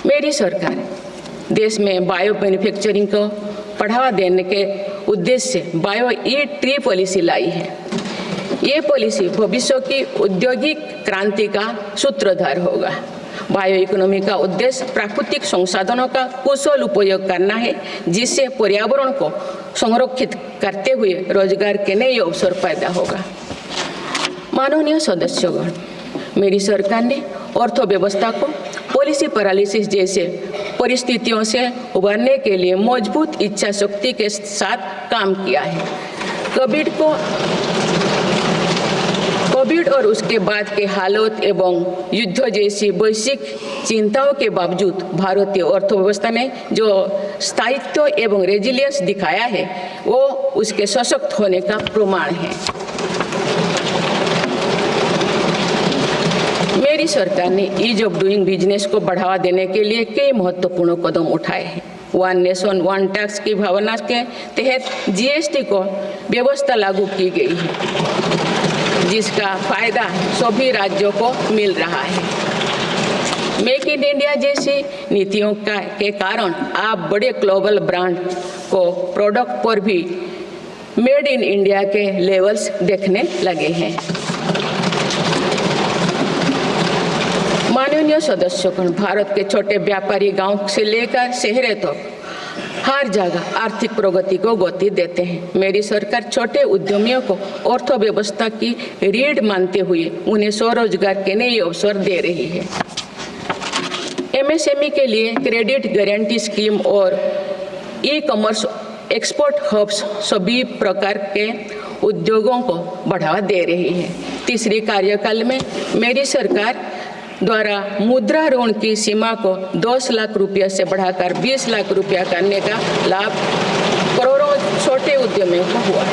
मेरी सरकार देश में बायो मैन्युफैक्चरिंग को बढ़ावा देने के उद्देश्य से बायो ई-ट्री पॉलिसी लाई है। ये पॉलिसी भविष्य की औद्योगिक क्रांति का सूत्रधार होगा। बायो इकोनॉमी का उद्देश्य प्राकृतिक संसाधनों का कुशल उपयोग करना है, जिससे पर्यावरण को संरक्षित करते हुए रोजगार के नए अवसर पैदा होगा। माननीय सदस्यगण, मेरी सरकार ने अर्थव्यवस्था को पॉलिसी पैरालिसिस जैसे परिस्थितियों से उबरने के लिए मजबूत इच्छा शक्ति के साथ काम किया है। कोविड और उसके बाद के हालात एवं युद्ध जैसी वैश्विक चिंताओं के बावजूद भारतीय अर्थव्यवस्था ने जो स्थायित्व एवं रेजिलियंस दिखाया है वो उसके सशक्त होने का प्रमाण है। मेरी सरकार ने ईज ऑफ डूइंग बिजनेस को बढ़ावा देने के लिए कई महत्वपूर्ण कदम उठाए हैं। वन नेशन वन टैक्स की भावना के तहत जीएसटी को व्यवस्था लागू की गई है, जिसका फायदा सभी राज्यों को मिल रहा है। मेक इन इंडिया जैसी नीतियों के कारण आप बड़े ग्लोबल ब्रांड को प्रोडक्ट पर भी मेड इन इंडिया के लेवल्स देखने लगे हैं। माननीय सदस्यगण, भारत के छोटे व्यापारी गांव से लेकर शहरों तक हर जगह आर्थिक प्रगति को गति देते हैं। मेरी सरकार छोटे उद्यमियों को अर्थव्यवस्था की रीढ़ मानते हुए उन्हें स्वरोजगार के नए अवसर दे रही है। एमएसएमई के लिए क्रेडिट गारंटी स्कीम और ई कॉमर्स एक्सपोर्ट हब्स सभी प्रकार के उद्योगों को बढ़ावा दे रही है। तीसरी कार्यकाल में मेरी सरकार द्वारा मुद्रा ऋण की सीमा को 10 लाख रुपये से बढ़ाकर 20 लाख रुपया करने का लाभ करोड़ों छोटे उद्यमियों को हुआ।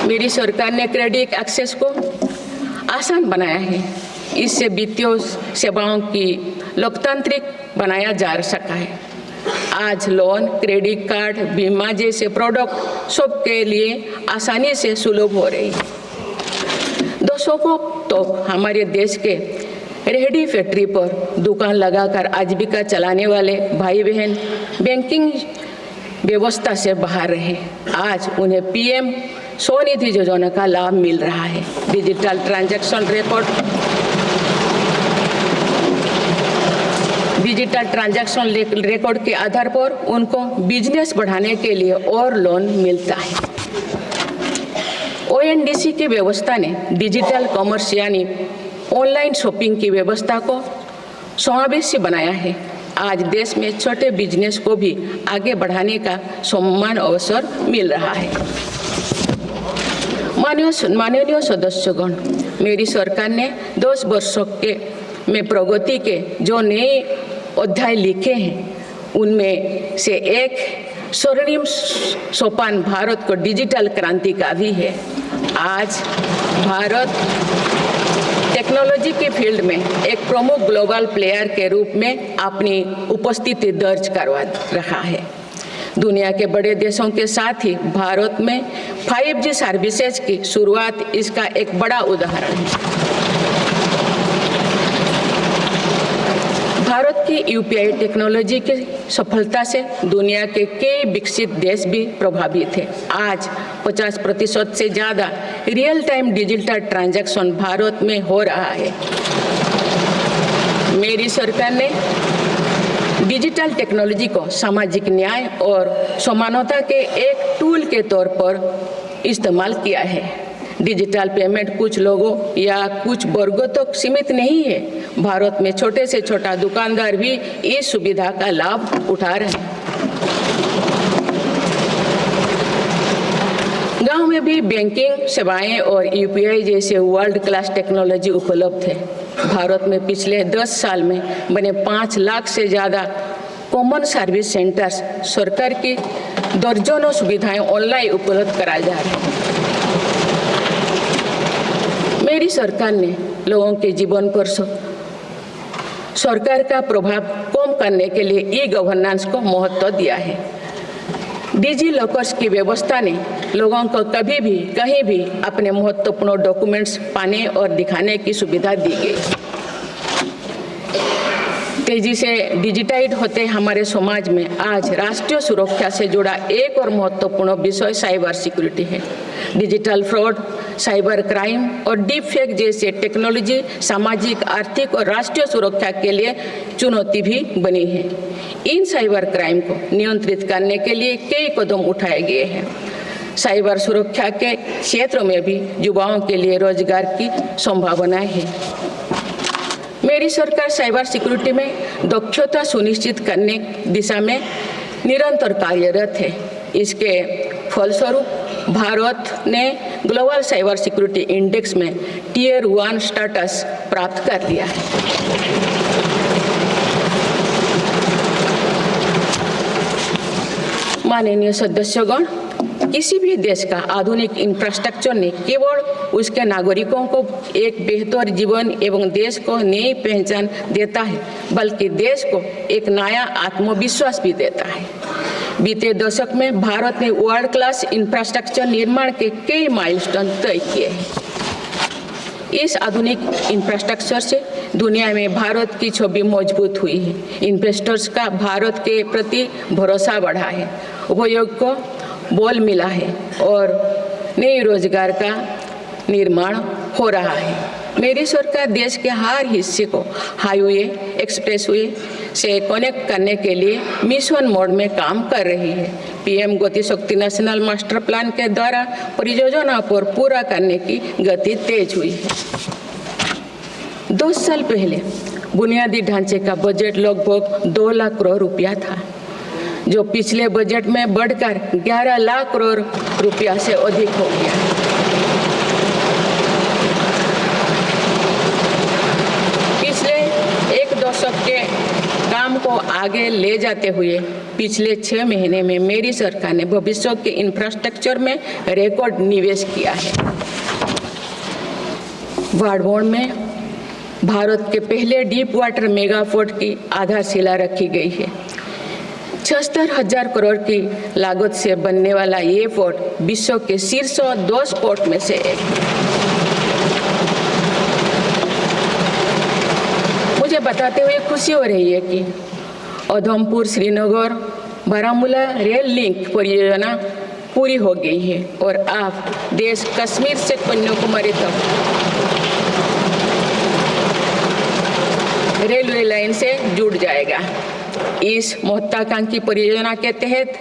मेरी सरकार ने क्रेडिट एक्सेस को आसान बनाया है। इससे वित्तीय सेवाओं की लोकतांत्रिक बनाया जा सका है। आज लोन, क्रेडिट कार्ड, बीमा जैसे प्रोडक्ट सबके लिए आसानी से सुलभ हो रही है। दशकों तो हमारे देश के रेहड़ी फैक्ट्री पर दुकान लगाकर आजीविका चलाने वाले भाई बहन बैंकिंग व्यवस्था से बाहर रहे। आज उन्हें पीएम स्वनिधि योजना का लाभ मिल रहा है। डिजिटल ट्रांजैक्शन रिकॉर्ड के आधार पर उनको बिजनेस बढ़ाने के लिए और लोन मिलता है। ओएनडीसी की व्यवस्था ने डिजिटल कॉमर्स यानी ऑनलाइन शॉपिंग की व्यवस्था को समावेशी बनाया है। आज देश में छोटे बिजनेस को भी आगे बढ़ाने का समान अवसर मिल रहा है। माननीय सदस्यगण, मेरी सरकार ने 10 वर्षों में प्रगति के जो नए अध्याय लिखे हैं उनमें से एक स्वर्णिम सोपान भारत को डिजिटल क्रांति का भी है। आज भारत टेक्नोलॉजी के फील्ड में एक प्रमुख ग्लोबल प्लेयर के रूप में अपनी उपस्थिति दर्ज करवा रहा है। दुनिया के बड़े देशों के साथ ही भारत में 5G सर्विसेज की शुरुआत इसका एक बड़ा उदाहरण है। भारत की यूपीआई टेक्नोलॉजी की सफलता से दुनिया के कई विकसित देश भी प्रभावित हैं। आज 50% से ज़्यादा real time digital transaction Bharat में हो रहा है। मेरी सरकार ने डिजिटल टेक्नोलॉजी को सामाजिक न्याय और समानता के एक टूल के तौर पर इस्तेमाल किया है। डिजिटल पेमेंट कुछ लोगों या कुछ वर्गों तक सीमित नहीं है। भारत में छोटे से छोटा दुकानदार भी इस सुविधा का लाभ उठा रहे हैं। गांव में भी बैंकिंग सेवाएं और यूपीआई जैसे वर्ल्ड क्लास टेक्नोलॉजी उपलब्ध है। भारत में पिछले 10 साल में बने 5 लाख से ज़्यादा कॉमन सर्विस सेंटर्स सरकार की दर्जनों सुविधाएं ऑनलाइन उपलब्ध कराई जा रही हैं। मेरी सरकार ने लोगों के जीवन पर सरकार का प्रभाव कम करने के लिए ई गवर्नेंस को महत्व दिया है। डिजी लॉकर्स की व्यवस्था ने लोगों को कभी भी कहीं भी अपने महत्वपूर्ण डॉक्यूमेंट्स पाने और दिखाने की सुविधा दी गई। तेजी से डिजिटाइज होते हमारे समाज में आज राष्ट्रीय सुरक्षा से जुड़ा एक और महत्वपूर्ण विषय साइबर सिक्योरिटी है। डिजिटल फ्रॉड, साइबर क्राइम और डीप फेक जैसे टेक्नोलॉजी सामाजिक, आर्थिक और राष्ट्रीय सुरक्षा के लिए चुनौती भी बनी है। इन साइबर क्राइम को नियंत्रित करने के लिए कई कदम उठाए गए हैं। साइबर सुरक्षा के क्षेत्र में भी युवाओं के लिए रोजगार की संभावनाएं हैं। मेरी सरकार साइबर सिक्योरिटी में दक्षता सुनिश्चित करने दिशा में निरंतर कार्यरत है। इसके फलस्वरूप भारत ने ग्लोबल साइबर सिक्योरिटी इंडेक्स में टियर 1 स्टेटस प्राप्त कर लिया है। माननीय सदस्यगण, किसी भी देश का आधुनिक इंफ्रास्ट्रक्चर ने केवल उसके नागरिकों को एक बेहतर जीवन एवं देश को नई पहचान देता है, बल्कि देश को एक नया आत्मविश्वास भी देता है। बीते दशक में भारत ने वर्ल्ड क्लास इंफ्रास्ट्रक्चर निर्माण के कई माइलस्टोन तय किए हैं। इस आधुनिक इंफ्रास्ट्रक्चर से दुनिया में भारत की छवि मजबूत हुई है। इन्वेस्टर्स का भारत के प्रति भरोसा बढ़ा है, उपयोग को बल मिला है और नए रोजगार का निर्माण हो रहा है। मेरी सरकार देश के हर हिस्से को हाईवे, एक्सप्रेसवे से कनेक्ट करने के लिए मिशन मोड में काम कर रही है। पीएम गति शक्ति नेशनल मास्टर प्लान के द्वारा परियोजना पर पूरा करने की गति तेज हुई है। 2 साल पहले बुनियादी ढांचे का बजट लगभग 2 लाख करोड़ रुपया था, जो पिछले बजट में बढ़कर 11 लाख करोड़ रुपया से अधिक हो गया। पिछले 1 दशक के काम को आगे ले जाते हुए पिछले 6 महीने में मेरी सरकार ने भविष्य के इंफ्रास्ट्रक्चर में रिकॉर्ड निवेश किया है। वाडवोन में भारत के पहले डीप वाटर मेगा पोर्ट की आधारशिला रखी गई है। 76,000 करोड़ की लागत से बनने वाला ये पोर्ट विश्व के शीर्ष 10 पोर्ट में से एक है। मुझे बताते हुए खुशी हो रही है कि उधमपुर श्रीनगर बारामूला रेल लिंक परियोजना पूरी हो गई है और अब देश कश्मीर से कन्याकुमारी तक रेलवे लाइन से जुड़ जाएगा। इस महत्वाकांक्षी परियोजना के तहत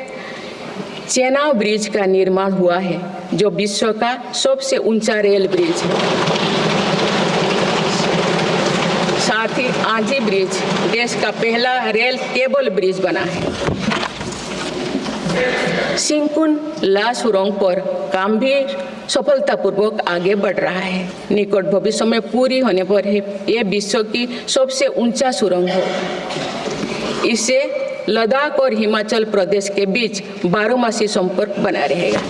चेनाब ब्रिज का निर्माण हुआ है, जो विश्व का सबसे ऊंचा रेल ब्रिज है। साथ ही आंधी ब्रिज देश का पहला रेल केबल ब्रिज बना है। सिंकुन ला सुरंग पर काम भी सफलतापूर्वक आगे बढ़ रहा है। निकट भविष्य में पूरी होने पर यह विश्व की सबसे ऊंचा सुरंग होगा। इससे लद्दाख और हिमाचल प्रदेश के बीच 12मासी संपर्क बना रहेगा।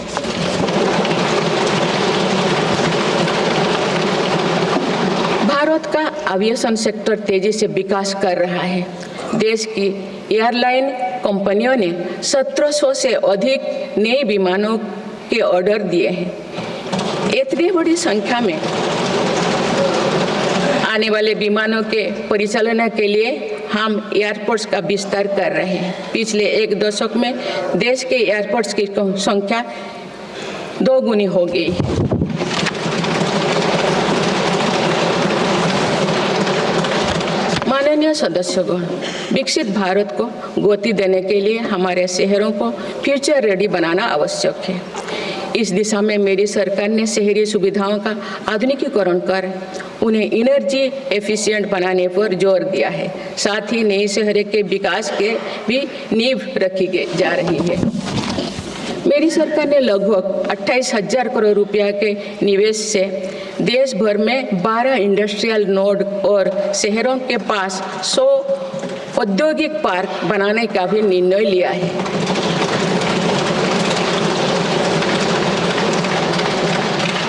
भारत का एविएशन सेक्टर तेजी से विकास कर रहा है। देश की एयरलाइन कंपनियों ने 1700 से अधिक नए विमानों के ऑर्डर दिए हैं। इतनी बड़ी संख्या में आने वाले विमानों के परिचालन के लिए हम एयरपोर्ट्स का विस्तार कर रहे हैं। पिछले 1 दशक में देश के एयरपोर्ट्स की संख्या 2 गुनी हो गई। माननीय सदस्यगण, विकसित भारत को गति देने के लिए हमारे शहरों को फ्यूचर रेडी बनाना आवश्यक है। इस दिशा में मेरी सरकार ने शहरी सुविधाओं का आधुनिकीकरण कर उन्हें एनर्जी एफिशिएंट बनाने पर जोर दिया है। साथ ही नई शहरों के विकास के भी नींव रखी जा रही है। मेरी सरकार ने लगभग 28,000 करोड़ रुपया के निवेश से देश भर में 12 इंडस्ट्रियल नोड और शहरों के पास 100 औद्योगिक पार्क बनाने का भी निर्णय लिया है।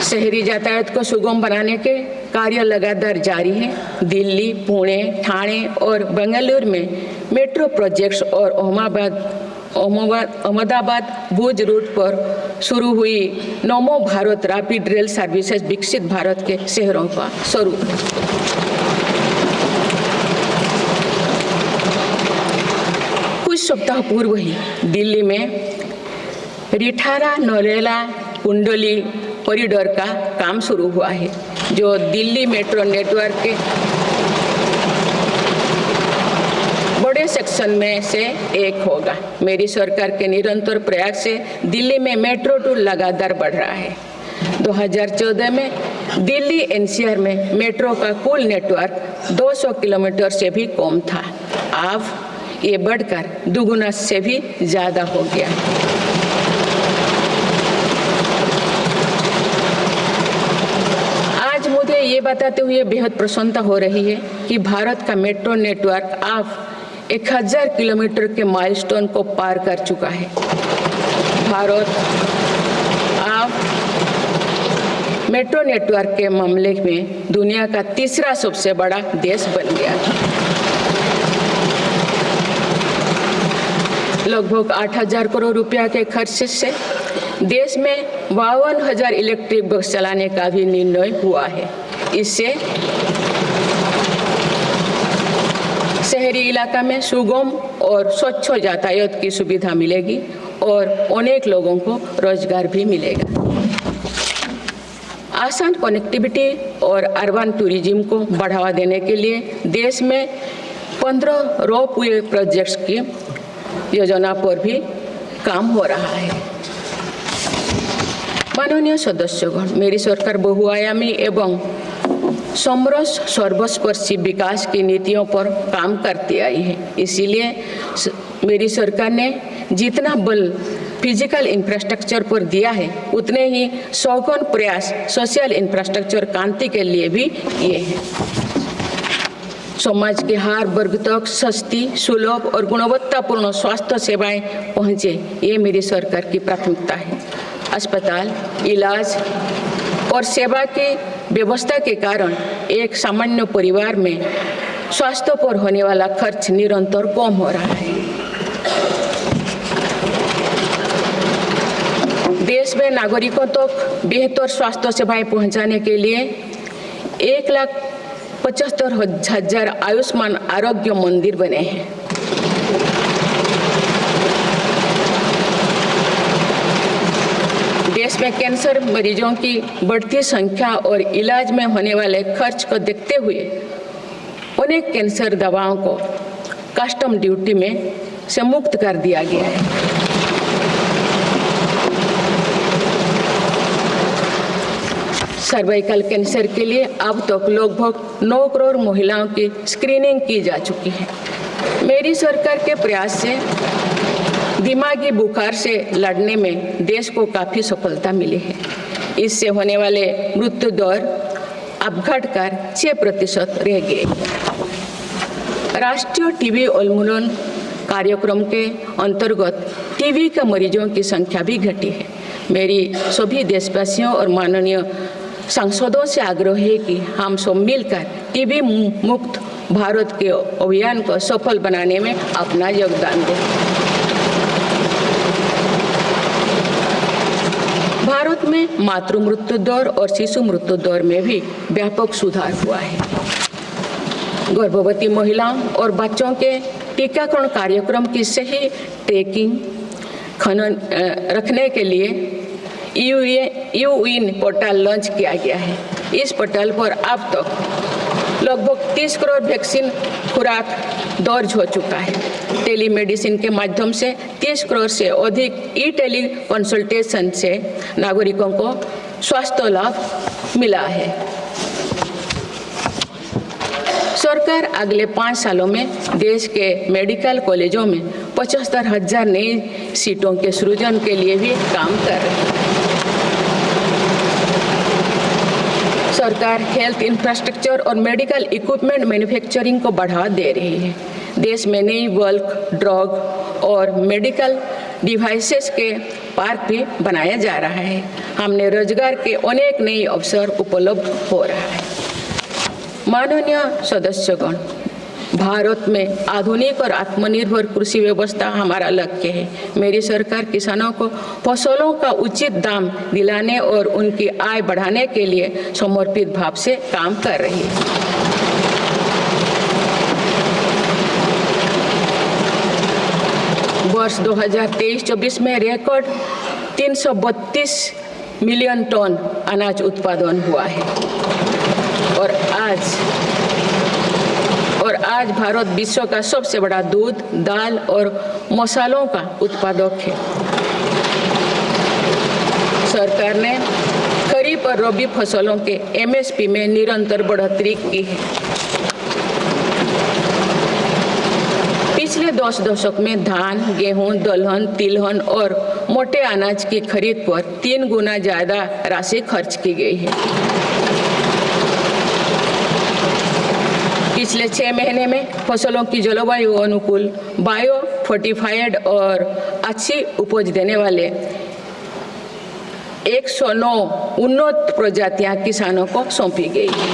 शहरी यातायात को सुगम बनाने के कार्य लगातार जारी है। दिल्ली, पुणे, ठाणे और बेंगलुरु में मेट्रो प्रोजेक्ट्स और अहमदाबाद भुज रूट पर शुरू हुई नमो भारत रैपिड रेल सर्विसेज विकसित भारत के शहरों का स्वरूप है। कुछ सप्ताह पूर्व ही दिल्ली में रिठारा नरेला कुंडली कॉरिडोर का काम शुरू हुआ है, जो दिल्ली मेट्रो नेटवर्क के बड़े सेक्शन में से एक होगा। मेरी सरकार के निरंतर प्रयास से दिल्ली में मेट्रो टूर लगातार बढ़ रहा है। 2014 में दिल्ली एनसीआर में मेट्रो का कुल नेटवर्क 200 किलोमीटर से भी कम था। अब ये बढ़कर दुगुना से भी ज़्यादा हो गया है। आज मुझे ये बताते हुए बेहद प्रसन्नता हो रही है कि भारत का मेट्रो नेटवर्क अब 1000 किलोमीटर के माइलस्टोन को पार कर चुका है। भारत अब मेट्रो नेटवर्क के मामले में दुनिया का तीसरा सबसे बड़ा देश बन गया है। लगभग 8000 करोड़ रुपया के खर्च से देश में 52,000 इलेक्ट्रिक बस चलाने का भी निर्णय हुआ है। इससे शहरी इलाका में सुगम और स्वच्छ यातायात की सुविधा मिलेगी और अनेक लोगों को रोजगार भी मिलेगा। आसान कनेक्टिविटी और अर्बन टूरिज्म को बढ़ावा देने के लिए देश में 15 रोपवे प्रोजेक्ट्स की योजना पर भी काम हो रहा है। माननीय सदस्यगण, मेरी सरकार बहुआयामी एवं समरस सर्वस्पर्शी विकास की नीतियों पर काम करती आई है। इसीलिए मेरी सरकार ने जितना बल फिजिकल इंफ्रास्ट्रक्चर पर दिया है, उतने ही सौगन प्रयास सोशल इंफ्रास्ट्रक्चर क्रांति के लिए भी किए हैं। समाज के हर वर्ग तक सस्ती, सुलभ और गुणवत्तापूर्ण स्वास्थ्य सेवाएं पहुंचे, ये मेरी सरकार की प्राथमिकता है। अस्पताल, इलाज और सेवा की व्यवस्था के कारण एक सामान्य परिवार में स्वास्थ्य पर होने वाला खर्च निरंतर कम हो रहा है। देश में नागरिकों तक बेहतर स्वास्थ्य सेवाएं पहुंचाने के लिए 1,75,000 आयुष्मान आरोग्य मंदिर बने हैं। देश में कैंसर मरीजों की बढ़ती संख्या और इलाज में होने वाले खर्च को देखते हुए अनेक कैंसर दवाओं को कस्टम ड्यूटी में से मुक्त कर दिया गया है। सर्वाइकल कैंसर के लिए अब तक लगभग 9 करोड़ महिलाओं की स्क्रीनिंग की जा चुकी है। मेरी सरकार के प्रयास से दिमागी बुखार से लड़ने में देश को काफ़ी सफलता मिली है। इससे होने वाले मृत्यु दर अब घटकर 6% रह गए। राष्ट्रीय टीबी उन्मूलन कार्यक्रम के अंतर्गत टीबी के मरीजों की संख्या भी घटी है। मेरी सभी देशवासियों और माननीय सांसदों से आग्रह है कि हम सब मिलकर टीबी मुक्त भारत के अभियान को सफल बनाने में अपना योगदान दें। भारत में मातृ मृत्यु दर और शिशु मृत्यु दर में भी व्यापक सुधार हुआ है। गर्भवती महिलाओं और बच्चों के टीकाकरण कार्यक्रम की सही ट्रैकिंग रखने के लिए यूइन पोर्टल लॉन्च किया गया है। इस पोर्टल पर अब तक लगभग 30 करोड़ वैक्सीन खुराक दर्ज हो चुका है। टेलीमेडिसिन के माध्यम से 30 करोड़ से अधिक टेली कंसल्टेशन से नागरिकों को स्वास्थ्य लाभ मिला है। सरकार अगले 5 सालों में देश के मेडिकल कॉलेजों में 75,000 नई सीटों के सृजन के लिए भी काम कर रही है। सरकार हेल्थ इंफ्रास्ट्रक्चर और मेडिकल इक्विपमेंट मैन्युफैक्चरिंग को बढ़ावा दे रही है। देश में नई बल्क ड्रग और मेडिकल डिवाइसेस के पार्क भी बनाया जा रहा है। हमने रोजगार के अनेक नए अवसर उपलब्ध हो रहा है। माननीय सदस्यगण, भारत में आधुनिक और आत्मनिर्भर कृषि व्यवस्था हमारा लक्ष्य है। मेरी सरकार किसानों को फसलों का उचित दाम दिलाने और उनकी आय बढ़ाने के लिए समर्पित भाव से काम कर रही है। वर्ष 2023-24 में रिकॉर्ड 332 मिलियन टन अनाज उत्पादन हुआ है और आज भारत विश्व का सबसे बड़ा दूध, दाल और मसालों का उत्पादक है। सरकार ने करीब खरीफ और रबी फसलों के एमएसपी में निरंतर बढ़ोतरी की है। पिछले 10 दशक में धान, गेहूं, दलहन, तिलहन और मोटे अनाज की खरीद पर 3 गुना ज्यादा राशि खर्च की गई है। पिछले 6 महीने में फसलों की जलवायु अनुकूल, बायो फोर्टिफाइड और अच्छी उपज देने वाले 109 उन्नत प्रजातियां किसानों को सौंपी गई है।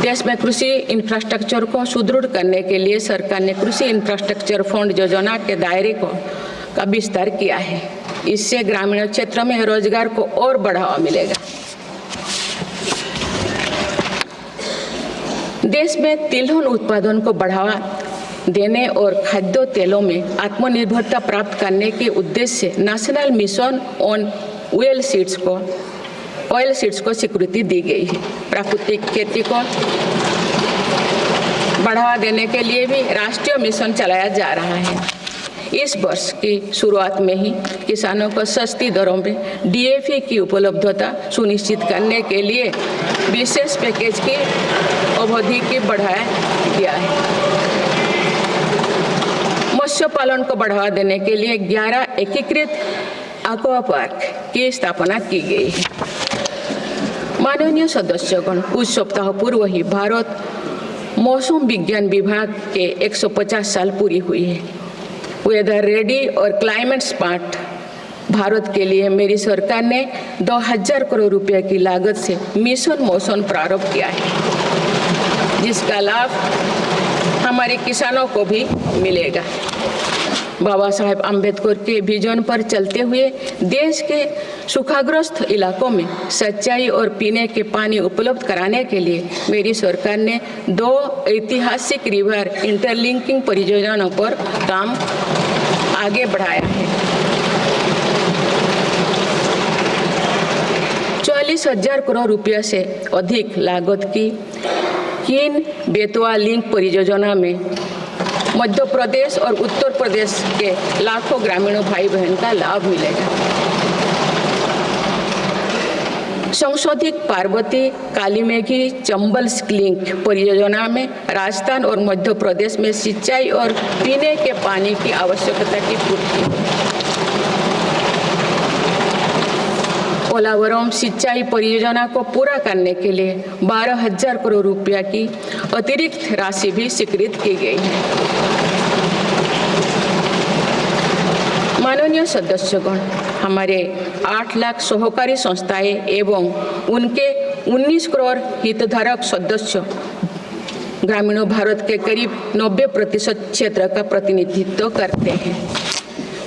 देश में कृषि इंफ्रास्ट्रक्चर को सुदृढ़ करने के लिए सरकार ने कृषि इंफ्रास्ट्रक्चर फंड योजना के दायरे का विस्तार किया है। इससे ग्रामीण क्षेत्रों में रोजगार को और बढ़ावा मिलेगा। देश में तिलहन उत्पादन को बढ़ावा देने और खाद्य तेलों में आत्मनिर्भरता प्राप्त करने के उद्देश्य से national mission on oil seeds को स्वीकृति दी गई है। प्राकृतिक खेती को बढ़ावा देने के लिए भी राष्ट्रीय मिशन चलाया जा रहा है। इस वर्ष की शुरुआत में ही किसानों को सस्ती दरों में डीएपी की उपलब्धता सुनिश्चित करने के लिए विशेष पैकेज की अवधि की बढ़ाया गया है। मत्स्य पालन को बढ़ावा देने के लिए 11 एकीकृत एक्वा पार्क की स्थापना की गई है। माननीय सदस्यगण, कुछ सप्ताह पूर्व ही भारत मौसम विज्ञान विभाग के 150 साल पूरी हुई है। वेदर रेडी और क्लाइमेट स्मार्ट भारत के लिए मेरी सरकार ने 2000 करोड़ रुपए की लागत से मिशन मौसम प्रारंभ किया है, जिसका लाभ हमारे किसानों को भी मिलेगा। बाबा साहेब आम्बेडकर के विजन पर चलते हुए देश के सूखाग्रस्त इलाकों में सिंचाई और पीने के पानी उपलब्ध कराने के लिए मेरी सरकार ने 2 ऐतिहासिक रिवर इंटरलिंकिंग परियोजनाओं पर काम आगे बढ़ाया है। 40,000 करोड़ रुपये से अधिक लागत की किन बेतवा लिंक परियोजना में मध्य प्रदेश और उत्तर प्रदेश के लाखों ग्रामीण भाई बहन का लाभ मिलेगा। संशोधित पार्वती कालीमेघी चंबल लिंक परियोजना में राजस्थान और मध्य प्रदेश में सिंचाई और पीने के पानी की आवश्यकता की पूर्ति। पोलावरम सिंचाई परियोजना को पूरा करने के लिए 12,000 करोड़ रुपया की अतिरिक्त राशि भी स्वीकृत की गई है। माननीय सदस्यगण, हमारे 8 लाख सहकारी संस्थाएं एवं उनके 19 करोड़ हितधारक सदस्य ग्रामीण भारत के करीब 90% क्षेत्र का प्रतिनिधित्व करते हैं।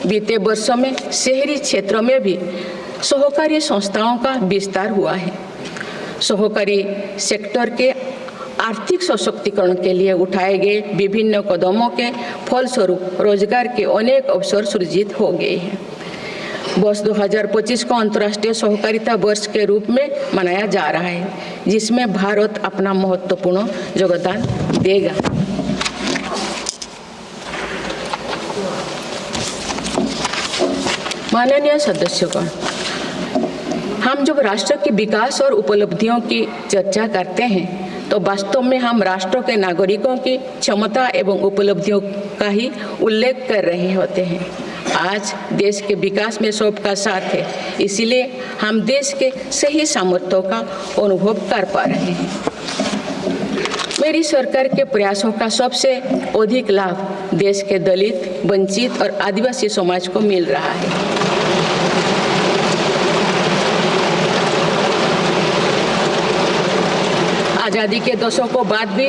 बीते वर्षों में शहरी क्षेत्रों में भी सहकारी संस्थाओं का विस्तार हुआ है। सहकारी सेक्टर के आर्थिक सशक्तिकरण के लिए उठाए गए विभिन्न कदमों के फलस्वरूप रोजगार के अनेक अवसर सृजित हो गए हैं। वर्ष 2025 को अंतर्राष्ट्रीय सहकारिता वर्ष के रूप में मनाया जा रहा है, जिसमें भारत अपना महत्वपूर्ण योगदान देगा। माननीय सदस्यगण, हम जब राष्ट्र के विकास और उपलब्धियों की चर्चा करते हैं तो वास्तव में हम राष्ट्र के नागरिकों की क्षमता एवं उपलब्धियों का ही उल्लेख कर रहे होते हैं। आज देश के विकास में सबका साथ है, इसीलिए हम देश के सही सामर्थ्यों का अनुभव कर पा रहे हैं। मेरी सरकार के प्रयासों का सबसे अधिक लाभ देश के दलित, वंचित और आदिवासी समाज को मिल रहा है। आज़ादी के दशकों बाद भी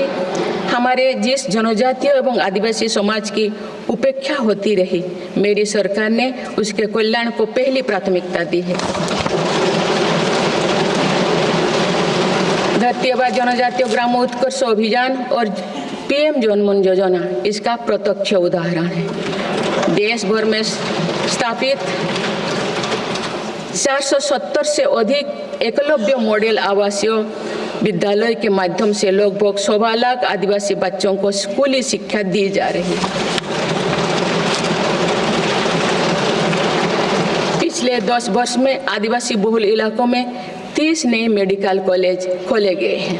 हमारे जिस जनजातीय एवं आदिवासी समाज की उपेक्षा होती रही, मेरी सरकार ने उसके कल्याण को पहली प्राथमिकता दी है। धरती आबा जनजातीय ग्राम उत्कर्ष अभियान और पीएम जनमन योजना इसका प्रत्यक्ष उदाहरण है। देश भर में स्थापित 470 से अधिक एकलव्य मॉडल आवासीय विद्यालय के माध्यम से लगभग 1.25 लाख आदिवासी बच्चों को स्कूली शिक्षा दी जा रही है। पिछले 10 वर्ष में आदिवासी बहुल इलाकों में 30 नए मेडिकल कॉलेज खोले गए हैं।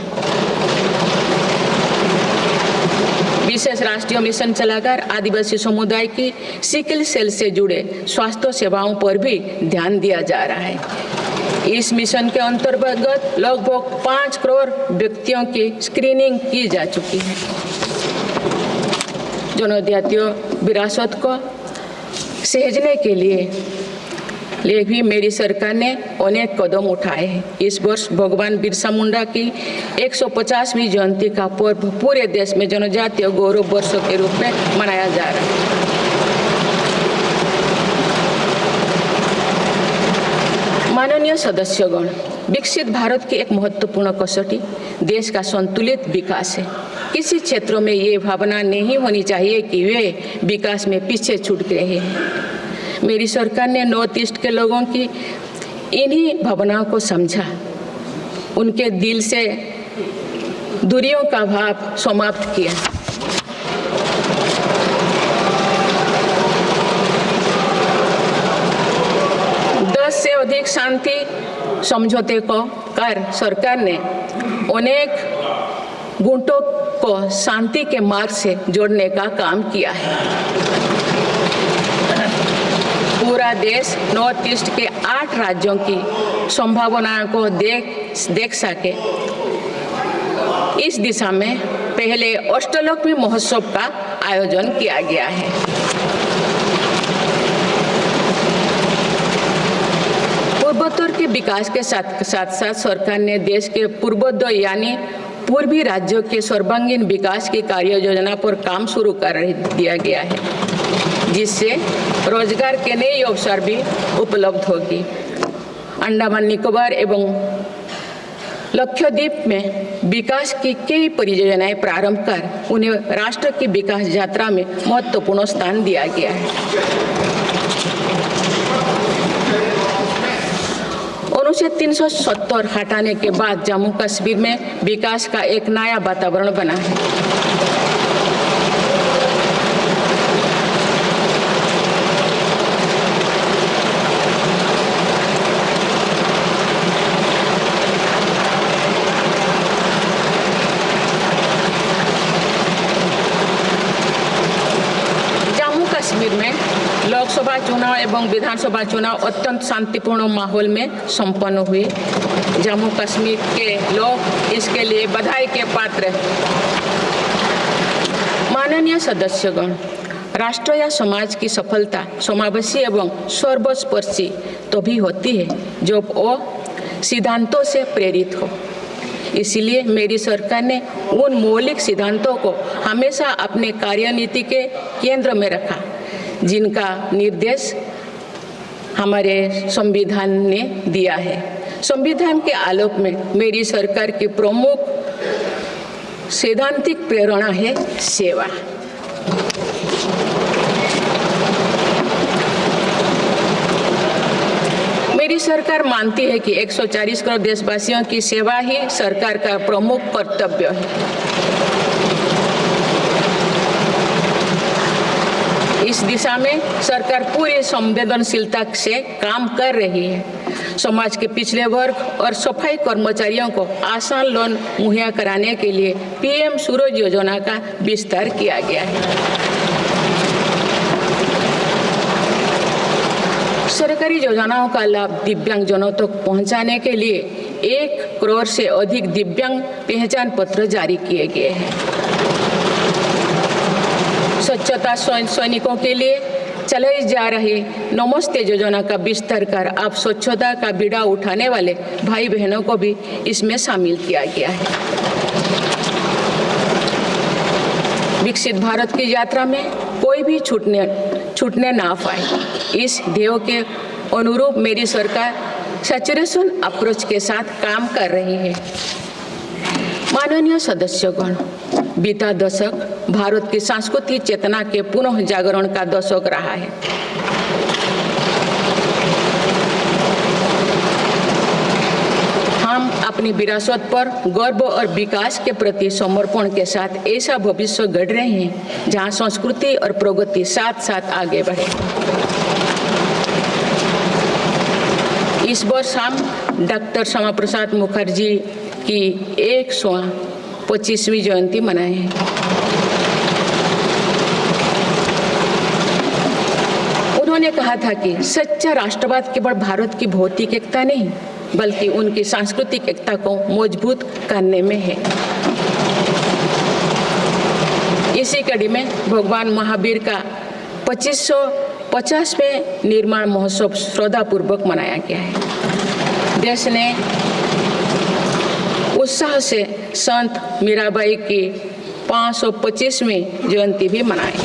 विशेष राष्ट्रीय मिशन चलाकर आदिवासी समुदाय की सिकल सेल से जुड़े स्वास्थ्य सेवाओं पर भी ध्यान दिया जा रहा है। इस मिशन के अंतर्गत लगभग 5 करोड़ व्यक्तियों की स्क्रीनिंग की जा चुकी है। जनजातीय विरासत को सहेजने के लिए भी मेरी सरकार ने अनेक कदम उठाए हैं। इस वर्ष भगवान बिरसा मुंडा की 150वीं जयंती का पर्व पूरे देश में जनजातीय गौरव वर्ष के रूप में मनाया जा रहा है। माननीय सदस्यगण, विकसित भारत की एक महत्वपूर्ण कसौटी देश का संतुलित विकास है। किसी क्षेत्रों में ये भावना नहीं होनी चाहिए कि वे विकास में पीछे छूट रहे हैं। मेरी सरकार ने नॉर्थ ईस्ट के लोगों की इन्हीं भावनाओं को समझा, उनके दिल से दूरियों का भाव समाप्त किया। से अधिक शांति समझौते को कर सरकार ने अनेक गुटों को शांति के मार्ग से जोड़ने का काम किया है। पूरा देश नॉर्थ ईस्ट के 8 राज्यों की संभावनाओं को देख सके, इस दिशा में पहले अष्टलक्ष्मी महोत्सव का आयोजन किया गया है। पूर्वोत्तर के विकास के साथ साथ सरकार ने देश के पूर्वोदय यानी पूर्वी राज्यों के सर्वांगीण विकास की कार्य योजना पर काम शुरू कर दिया गया है, जिससे रोजगार के नए अवसर भी उपलब्ध होगी। अंडमान निकोबार एवं लक्षद्वीप में विकास की कई परियोजनाएं प्रारंभ कर उन्हें राष्ट्र की विकास यात्रा में महत्वपूर्ण स्थान दिया गया है। अनुच्छेद 370 हटाने के बाद जम्मू कश्मीर में विकास का एक नया वातावरण बना है। जम्मू कश्मीर में लोकसभा चुनाव एवं विधानसभा चुनाव अत्यंत शांतिपूर्ण माहौल में संपन्न हुए। जम्मू कश्मीर के लोग इसके लिए बधाई के पात्र हैं। माननीय सदस्यगण, राष्ट्र या समाज की सफलता समावेशी एवं सर्वस्पर्शी तभी होती है जब वो सिद्धांतों से प्रेरित हो। इसलिए मेरी सरकार ने उन मौलिक सिद्धांतों को हमेशा अपने कार्यनीति के केंद्र में रखा, जिनका निर्देश हमारे संविधान ने दिया है। संविधान के आलोक में मेरी सरकार की प्रमुख सैद्धांतिक प्रेरणा है सेवा। मेरी सरकार मानती है कि 140 करोड़ देशवासियों की सेवा ही सरकार का प्रमुख कर्तव्य है। इस दिशा में सरकार पूरी संवेदनशीलता से काम कर रही है। समाज के पिछड़े वर्ग और सफाई कर्मचारियों को आसान लोन मुहैया कराने के लिए पीएम सूरज योजना का विस्तार किया गया है। सरकारी योजनाओं का लाभ दिव्यांगजनों तक पहुंचाने के लिए 1 करोड़ से अधिक दिव्यांग पहचान पत्र जारी किए गए हैं। स्वच्छता सैनिकों के लिए चलाई जा रही नमस्ते योजना का विस्तार कर अब स्वच्छता का बीड़ा उठाने वाले भाई बहनों को भी इसमें शामिल किया गया है। विकसित भारत की यात्रा में कोई भी छूटने ना पाए, इस ध्येय के अनुरूप मेरी सरकार सैचुरेशन अप्रोच के साथ काम कर रही है। माननीय सदस्यगण, बीता दशक भारत की सांस्कृतिक चेतना के पुनः जागरण का दशक रहा है। हम अपनी विरासत पर गर्व और विकास के प्रति समर्पण के साथ ऐसा भविष्य गढ़ रहे हैं जहां संस्कृति और प्रगति साथ साथ आगे बढ़े। इस वर्ष हम डॉक्टर श्यामा प्रसाद मुखर्जी की 125वीं जयंती मनाए हैं। उन्होंने कहा था कि सच्चा राष्ट्रवाद केवल भारत की भौतिक एकता नहीं बल्कि उनकी सांस्कृतिक एकता को मजबूत करने में है। इसी कड़ी में भगवान महावीर का 2550वें निर्माण महोत्सव श्रद्धापूर्वक मनाया गया है। देश ने उत्साह से संत मीराबाई की 525वीं जयंती भी मनाई।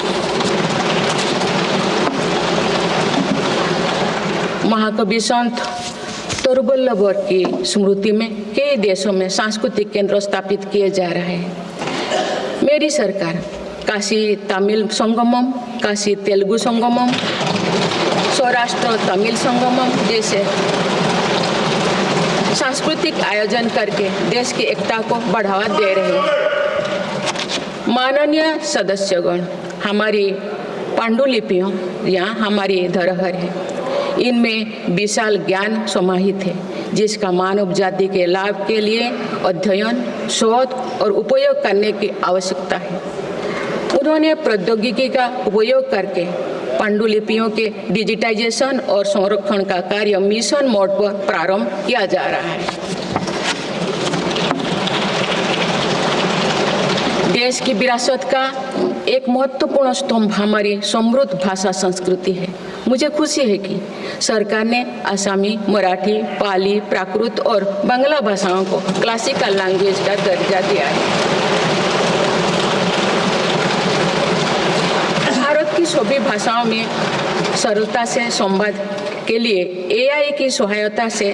महाकवि संत तरुवल्लभ की स्मृति में कई देशों में सांस्कृतिक केंद्र स्थापित किए जा रहे हैं। मेरी सरकार काशी तमिल संगमम, काशी तेलुगु संगमम, सौराष्ट्र तमिल संगमम जैसे सांस्कृतिक आयोजन करके देश की एकता को बढ़ावा दे रहे हैं। माननीय सदस्यगण, हमारी पांडुलिपियों यहाँ हमारी धरोहर है। इनमें विशाल ज्ञान समाहित है जिसका मानव जाति के लाभ के लिए अध्ययन, शोध और उपयोग करने की आवश्यकता है। उन्होंने प्रौद्योगिकी का उपयोग करके पांडुलिपियों के डिजिटाइजेशन और संरक्षण का कार्य मिशन मोड पर प्रारंभ किया जा रहा है। देश की विरासत का एक महत्वपूर्ण स्तंभ हमारी समृद्ध भाषा संस्कृति है। मुझे खुशी है कि सरकार ने आसामी, मराठी, पाली, प्राकृत और बांग्ला भाषाओं को क्लासिकल लैंग्वेज का दर्जा दिया है। भारत की सभी भाषाओं में सरलता से संवाद के लिए AI की सहायता से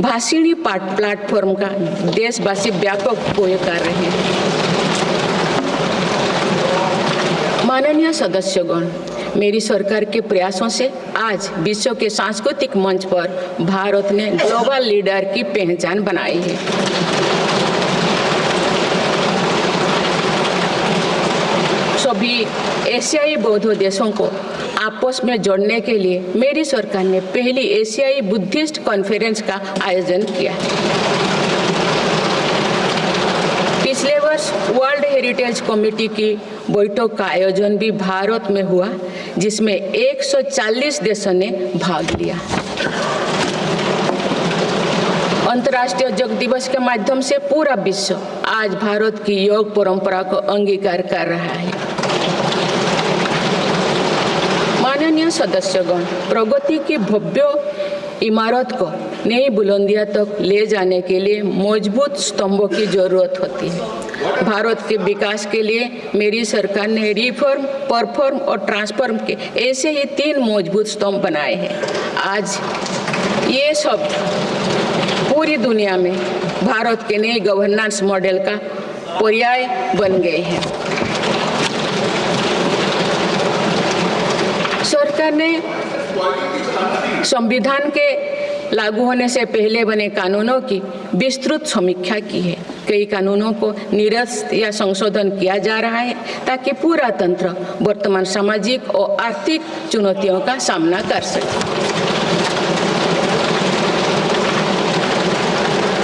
भाषिणी प्लेटफॉर्म का देशवासी व्यापक उपयोग कर रहे हैं। माननीय सदस्यगण, मेरी सरकार के प्रयासों से आज विश्व के सांस्कृतिक मंच पर भारत ने ग्लोबल लीडर की पहचान बनाई है। सभी एशियाई बौद्ध देशों को आपस में जोड़ने के लिए मेरी सरकार ने पहली एशियाई बुद्धिस्ट कॉन्फ्रेंस का आयोजन किया। पिछले वर्ष वर्ल्ड हेरिटेज कमेटी की बैठक का आयोजन भी भारत में हुआ जिसमें 140 देशों ने भाग लिया। अंतर्राष्ट्रीय योग दिवस के माध्यम से पूरा विश्व आज भारत की योग परंपरा को अंगीकार कर रहा है। माननीय सदस्यगण, प्रगति की भव्य इमारत को नई बुलंदियों तक ले जाने के लिए मजबूत स्तंभों की जरूरत होती है। भारत के विकास के लिए मेरी सरकार ने रिफॉर्म, परफॉर्म और ट्रांसफॉर्म के ऐसे ही 3 मजबूत स्तंभ बनाए हैं। आज ये सब पूरी दुनिया में भारत के नए गवर्नेंस मॉडल का पर्याय बन गए हैं। सरकार ने संविधान के लागू होने से पहले बने कानूनों की विस्तृत समीक्षा की है। कई कानूनों को निरस्त या संशोधन किया जा रहा है ताकि पूरा तंत्र वर्तमान सामाजिक और आर्थिक चुनौतियों का सामना कर सके।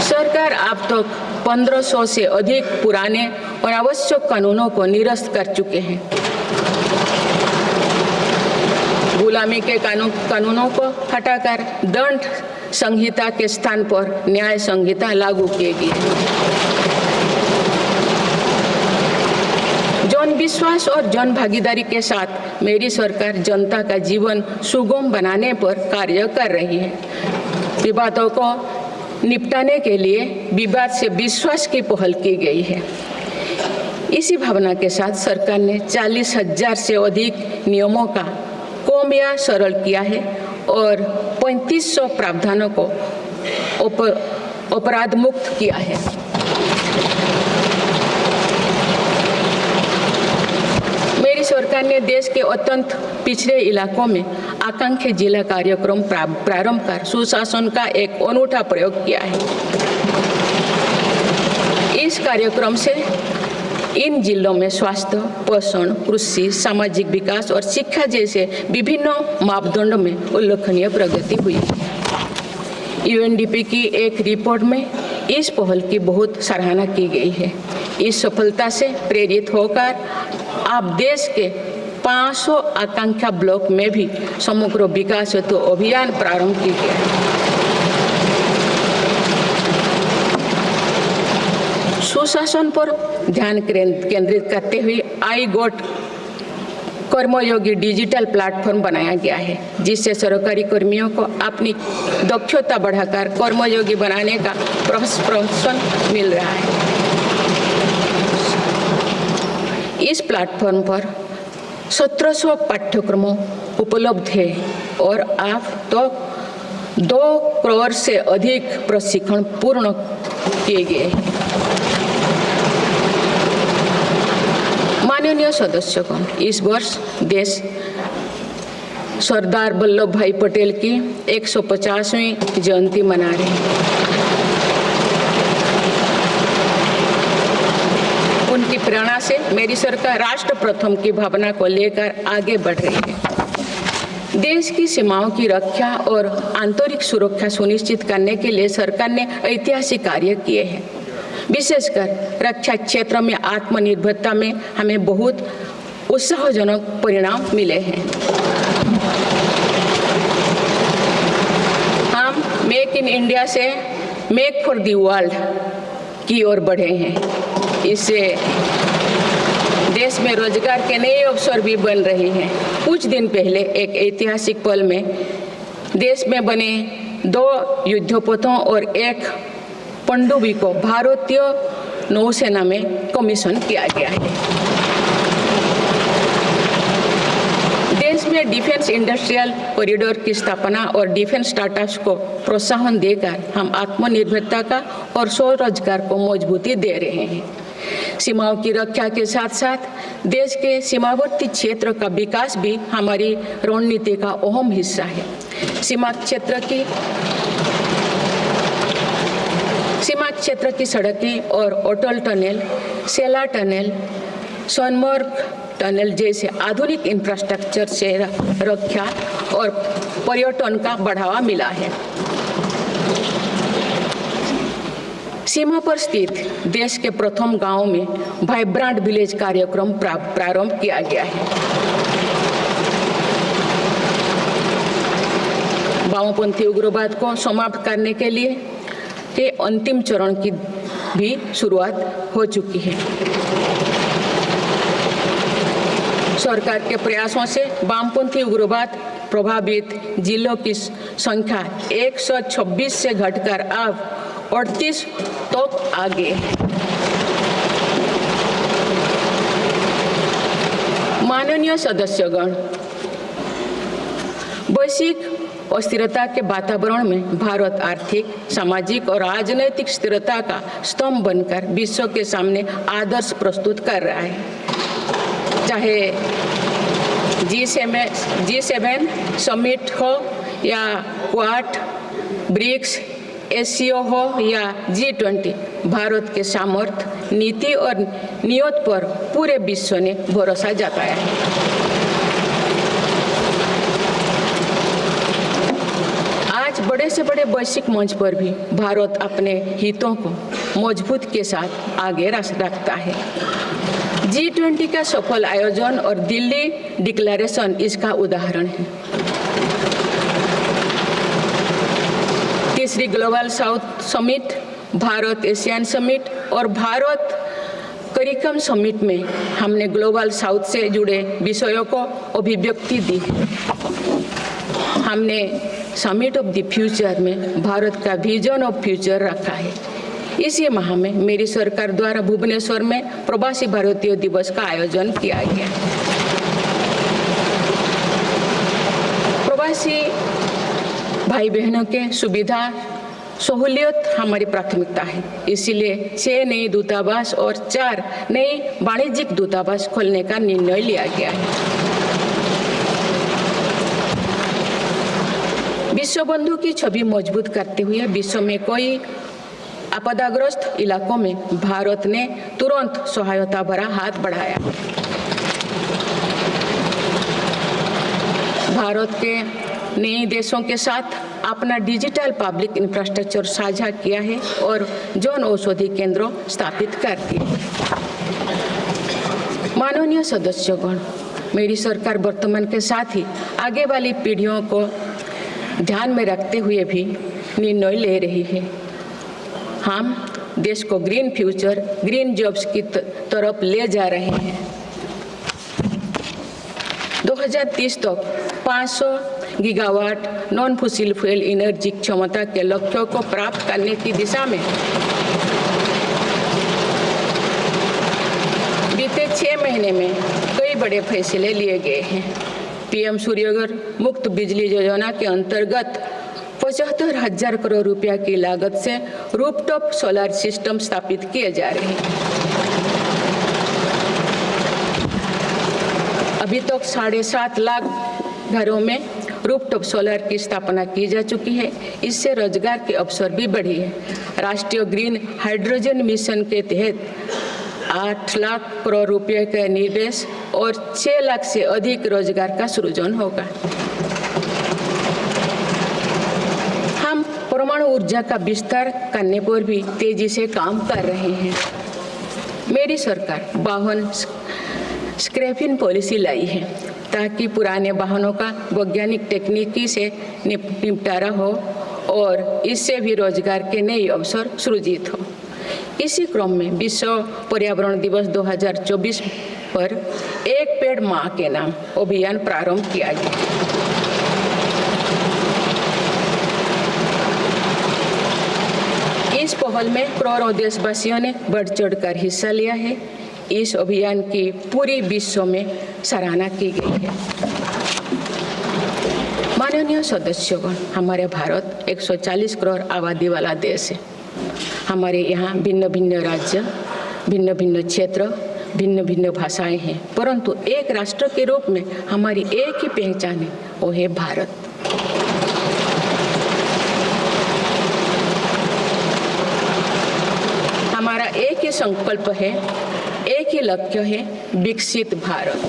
सरकार अब तक 1500 से अधिक पुराने और आवश्यक कानूनों को निरस्त कर चुके हैं। गुलामी के कानूनों को हटाकर दंड संहिता के स्थान पर न्याय संहिता लागू किए गए। जन विश्वास और जन भागीदारी के साथ मेरी सरकार जनता का जीवन सुगम बनाने पर कार्य कर रही है। विवादों को निपटाने के लिए विवाद से विश्वास की पहल की गई है। इसी भावना के साथ सरकार ने 40,000 से अधिक नियमों का कम या सरल किया है और 3500 प्रावधानों को अपराध मुक्त किया है। मेरी सरकार ने देश के अत्यंत पिछड़े इलाकों में आकांक्षी जिला कार्यक्रम प्रारंभ कर सुशासन का एक अनूठा प्रयोग किया है। इस कार्यक्रम से इन जिलों में स्वास्थ्य, पोषण, कृषि, सामाजिक विकास और शिक्षा जैसे विभिन्न मापदंडों में उल्लेखनीय प्रगति हुई। यूएनडीपी की एक रिपोर्ट में इस पहल की बहुत सराहना की गई है। इस सफलता से प्रेरित होकर आप देश के 500 आकांक्षा ब्लॉक में भी समग्र विकास हेतु अभियान प्रारंभ की गया है। सुशासन पर ध्यान केंद्रित करते हुए आई गोट कर्मयोगी डिजिटल प्लेटफॉर्म बनाया गया है, जिससे सरकारी कर्मियों को अपनी दक्षता बढ़ाकर कर्मयोगी बनाने का प्रोत्साहन मिल रहा है। इस प्लेटफॉर्म पर 1700 पाठ्यक्रमों उपलब्ध है और अब तो 2 करोड़ से अधिक प्रशिक्षण पूर्ण किए गए हैं। माननीय सदस्यगण, इस वर्ष देश सरदार वल्लभ भाई पटेल की 150वीं जयंती मना रहे हैं। उनकी प्रेरणा से मेरी सरकार राष्ट्र प्रथम की भावना को लेकर आगे बढ़ रही है। देश की सीमाओं की रक्षा और आंतरिक सुरक्षा सुनिश्चित करने के लिए सरकार ने ऐतिहासिक कार्य किए हैं। विशेषकर रक्षा क्षेत्र में आत्मनिर्भरता में हमें बहुत उत्साहजनक परिणाम मिले हैं। हम मेक इन इंडिया से मेक फॉर द वर्ल्ड की ओर बढ़े हैं। इससे देश में रोजगार के नए अवसर भी बन रहे हैं। कुछ दिन पहले एक ऐतिहासिक पल में देश में बने 2 युद्धपोतों और 1 पनडुब्बी को भारतीय नौसेना में कमीशन किया गया है। देश में डिफेंस इंडस्ट्रियल कॉरिडोर की स्थापना और डिफेंस स्टार्टअप्स को प्रोत्साहन देकर हम आत्मनिर्भरता का और स्वरोजगार को मजबूती दे रहे हैं। सीमाओं की रक्षा के साथ साथ देश के सीमावर्ती क्षेत्र का विकास भी हमारी रणनीति का अहम हिस्सा है। सीमा क्षेत्र की सड़कें और अटल टनल, सेला टनल, सोनमर्ग टनल जैसे आधुनिक इंफ्रास्ट्रक्चर से रक्षा और पर्यटन का बढ़ावा मिला है। सीमा पर स्थित देश के प्रथम गांव में वाइब्रेंट विलेज कार्यक्रम प्रारंभ किया गया है। वामपंथी उग्रवाद को समाप्त करने के लिए के अंतिम चरण की भी शुरुआत हो चुकी है। सरकार के प्रयासों से वामपंथी उग्रवाद प्रभावित जिलों की संख्या 126 से घटकर अब 38 तक आ गई है। माननीय सदस्यगण, वैश्विक अस्थिरता के वातावरण में भारत आर्थिक, सामाजिक और राजनीतिक स्थिरता का स्तंभ बनकर विश्व के सामने आदर्श प्रस्तुत कर रहा है। चाहे G7 समिट हो या क्वाड, ब्रिक्स, एससीओ हो या G20, भारत के सामर्थ्य, नीति और नियत पर पूरे विश्व ने भरोसा जताया है। आज बड़े से बड़े वैश्विक मंच पर भी भारत अपने हितों को मजबूत के साथ आगे रखता है। G20 का सफल आयोजन और दिल्ली डिक्लेरेशन इसका उदाहरण है। तीसरी global south summit, Bharat Asian summit और भारत करिकम समिट में हमने ग्लोबल साउथ से जुड़े विषयों को अभिव्यक्ति दी है। हमने समिट ऑफ द फ्यूचर में भारत का विजन ऑफ फ्यूचर रखा है। इसी माह में मेरी सरकार द्वारा भुवनेश्वर में प्रवासी भारतीय दिवस का आयोजन किया गया। प्रवासी भाई बहनों के सुविधा सहूलियत हमारी प्राथमिकता है। इसीलिए 6 नए दूतावास और 4 नए वाणिज्यिक दूतावास खोलने का निर्णय लिया गया है। विश्व बंधु की छवि मजबूत करते हुए विश्व में कोई आपदाग्रस्त इलाकों में भारत ने तुरंत सहायता भरा हाथ बढ़ाया। भारत के नए देशों के साथ अपना डिजिटल पब्लिक इंफ्रास्ट्रक्चर साझा किया है और जन औषधि केंद्रों स्थापित कर दिए। माननीय सदस्यगण, मेरी सरकार वर्तमान के साथ ही आगे वाली पीढ़ियों को ध्यान में रखते हुए भी निर्णय ले रही है। हम देश को ग्रीन फ्यूचर, ग्रीन जॉब्स की तरफ ले जा रहे हैं। 2030 तक 500 gigawatt non fossil fuel energy क्षमता के लक्ष्यों को प्राप्त करने की दिशा में बीते 6 महीने में कई बड़े फैसले लिए गए हैं। पीएम सूर्यघर मुफ्त बिजली योजना के अंतर्गत 75,000 करोड़ रुपया की लागत से रूफटॉप सोलर सिस्टम स्थापित किए जा रहे हैं। अभी तक 7.5 लाख घरों में रूफटॉप सोलर की स्थापना की जा चुकी है। इससे रोजगार के अवसर भी बढ़े हैं। राष्ट्रीय ग्रीन हाइड्रोजन मिशन के तहत 8 लाख करोड़ रुपये का निवेश और 6 लाख से अधिक रोजगार का सृजन होगा। हम परमाणु ऊर्जा का विस्तार करने पर भी तेजी से काम कर रहे हैं। मेरी सरकार वाहन स्क्रैपिंग पॉलिसी लाई है ताकि पुराने वाहनों का वैज्ञानिक तकनीकी से निपटारा हो और इससे भी रोजगार के नए अवसर सृजित हो। इसी क्रम में विश्व पर्यावरण दिवस 2024 पर एक पेड़ मां के नाम अभियान प्रारंभ किया गया। इस पहल में करोड़ों देशवासियों ने बढ़ चढ़कर हिस्सा लिया है। इस अभियान की पूरी विश्व में सराहना की गई है। माननीय सदस्यगण, हमारे भारत 140 करोड़ आबादी वाला देश है। हमारे यहाँ भिन्न भिन्न राज्य, भिन्न भिन्न क्षेत्र, भिन्न भिन्न भाषाएं हैं, परंतु एक राष्ट्र के रूप में हमारी एक ही पहचान है, वो है भारत। हमारा एक ही संकल्प है, एक ही लक्ष्य है, विकसित भारत।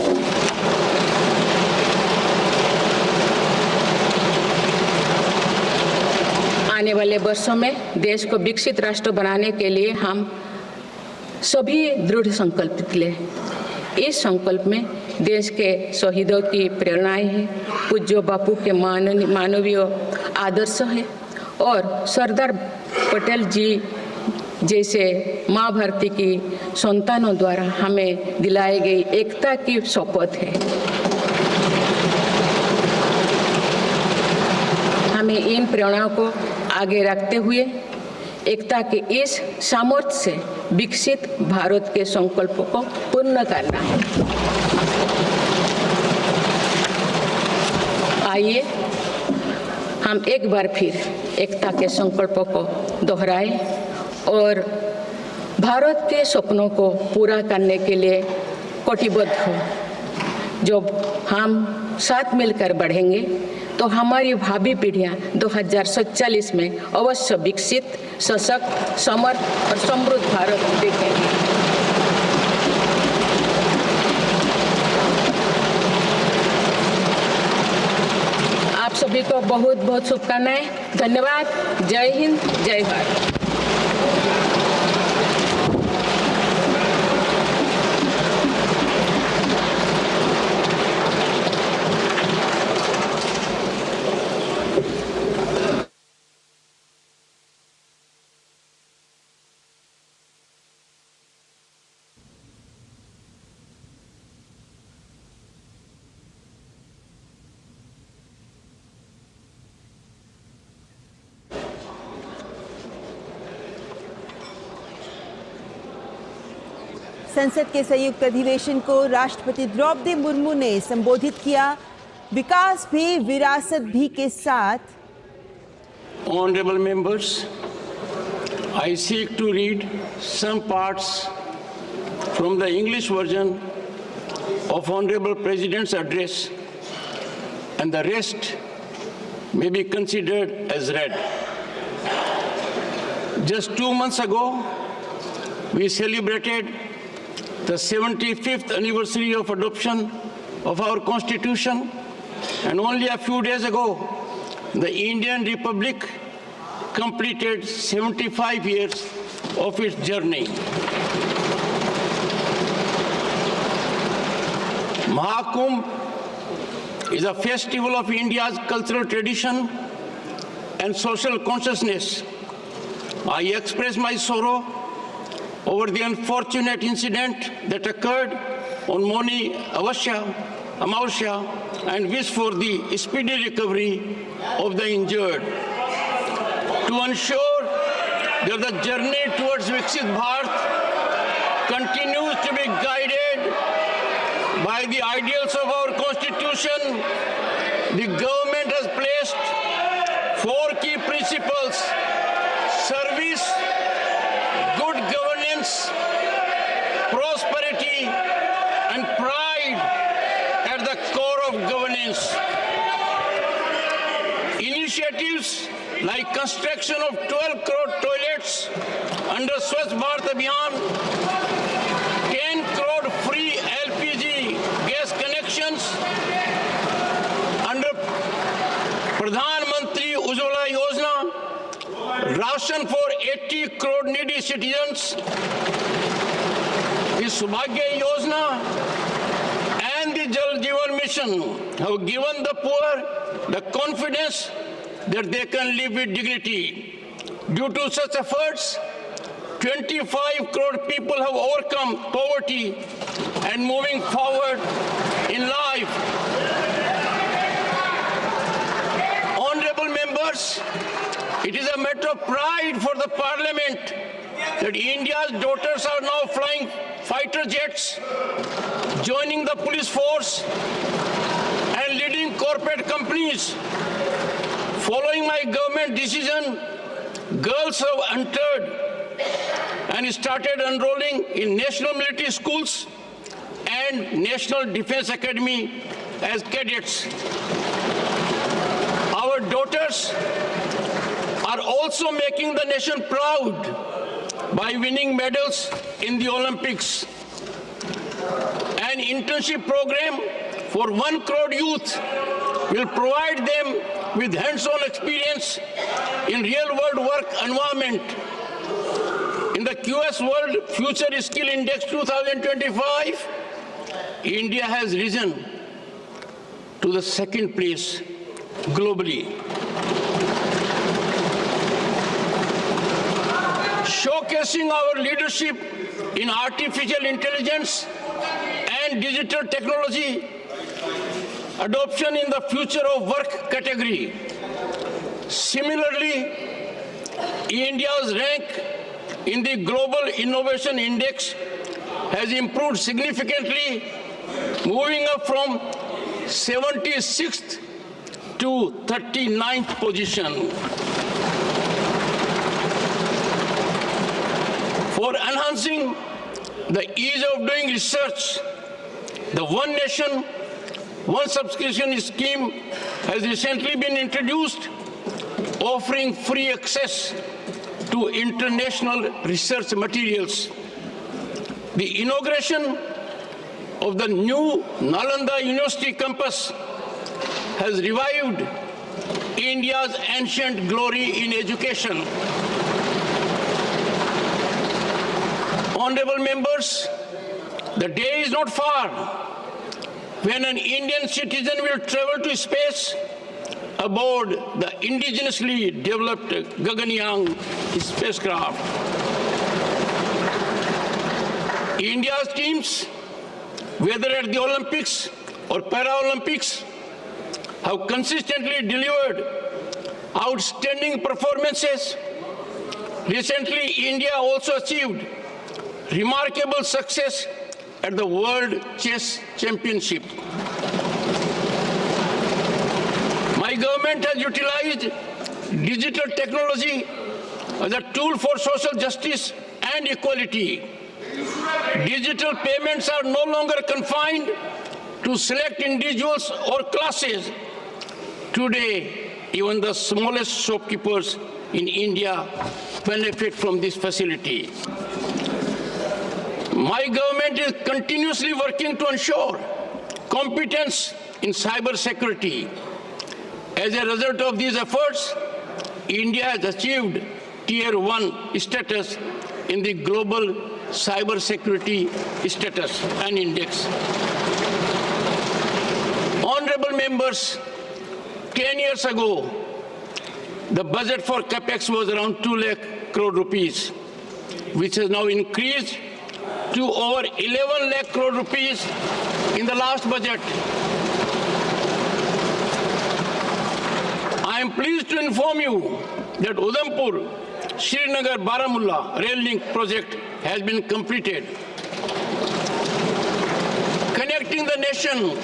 आने वाले वर्षों में देश को विकसित राष्ट्र बनाने के लिए हम सभी दृढ़ संकल्पित लें। इस संकल्प में देश के शहीदों की प्रेरणाएं हैं, पूज्य बापू के मानवीय आदर्श है और सरदार पटेल जी जैसे माँ भारती की संतानों द्वारा हमें दिलाई गई एकता की शपथ है। हमें इन प्रेरणाओं को आगे रखते हुए एकता के इस सामर्थ्य से विकसित भारत के संकल्पों को पूर्ण करना है। आइए हम एक बार फिर एकता के संकल्पों को दोहराएं और भारत के सपनों को पूरा करने के लिए कटिबद्ध हो। जब हम साथ मिलकर बढ़ेंगे तो हमारी भावी पीढ़ियां 2047 में अवश्य विकसित, सशक्त, समर्थ और समृद्ध भारत देखेंगी। आप सभी को बहुत बहुत शुभकामनाएं। धन्यवाद। जय हिंद, जय भारत। संसद के संयुक्त अधिवेशन को राष्ट्रपति द्रौपदी मुर्मू ने संबोधित किया। विकास भी विरासत भी के साथ। Honorable members, I seek to read some parts from the English version of Honorable President's address, and the rest may be considered as read. Just 2 months ago, we celebrated the 75th anniversary of adoption of our Constitution, and only a few days ago, the Indian Republic completed 75 years of its journey. Mahakumbh is a festival of India's cultural tradition and social consciousness. I express my sorrow over the unfortunate incident that occurred on Moni Amavasya and wish for the speedy recovery of the injured. To ensure that the journey towards Viksit Bharat continues to be guided by the ideals of our Constitution, the government has placed 4 key principles: service, good governance, prosperity, and pride at the core of governance. Initiatives like construction of 12 crore toilets under Swachh Bharat Abhiyan, 10 crore free LPG gas connections under Pradhan Mantri Ujjwala Yojana, ration for 80 crore needy citizens, the Subhagya Yojana, and the Jal Jeevan Mission have given the poor the confidence that they can live with dignity. Due to such efforts, 25 crore people have overcome poverty and moving forward in life. Honorable members, it is a matter of pride for the Parliament that India's daughters are now flying fighter jets, joining the police force, and leading corporate companies. Following my government decision, girls have entered and started enrolling in national military schools and National Defense Academy as cadets. Our daughters are also making the nation proud by winning medals in the Olympics. An internship program for 1 crore youth will provide them with hands-on experience in real-world work environment. In the QS World Future Skill Index 2025, India has risen to the 2nd place globally. Showcasing our leadership in artificial intelligence and digital technology, adoption in the future of work category. Similarly, India's rank in the Global Innovation Index has improved significantly, moving up from 76th to 39th position. For enhancing the ease of doing research, the One Nation, One Subscription scheme has recently been introduced, offering free access to international research materials. The inauguration of the new Nalanda University campus has revived India's ancient glory in education. Honorable members, the day is not far when an Indian citizen will travel to space aboard the indigenously developed Gaganyaan spacecraft. India's teams, whether at the Olympics or Paralympics, have consistently delivered outstanding performances. Recently, India also achieved remarkable success at the World Chess Championship. My government has utilized digital technology as a tool for social justice and equality. Digital payments are no longer confined to select individuals or classes. Today, even the smallest shopkeepers in India benefit from this facility. My government is continuously working to ensure competence in cyber security. As a result of these efforts, India has achieved Tier 1 status in the Global Cyber Security Status and Index. Honorable members, 10 years ago, the budget for CapEx was around 2 lakh crore rupees, which has now increased to over 11 lakh crore rupees in the last budget. I am pleased to inform you that Udhampur, Srinagar, Baramulla rail link project has been completed, connecting the nation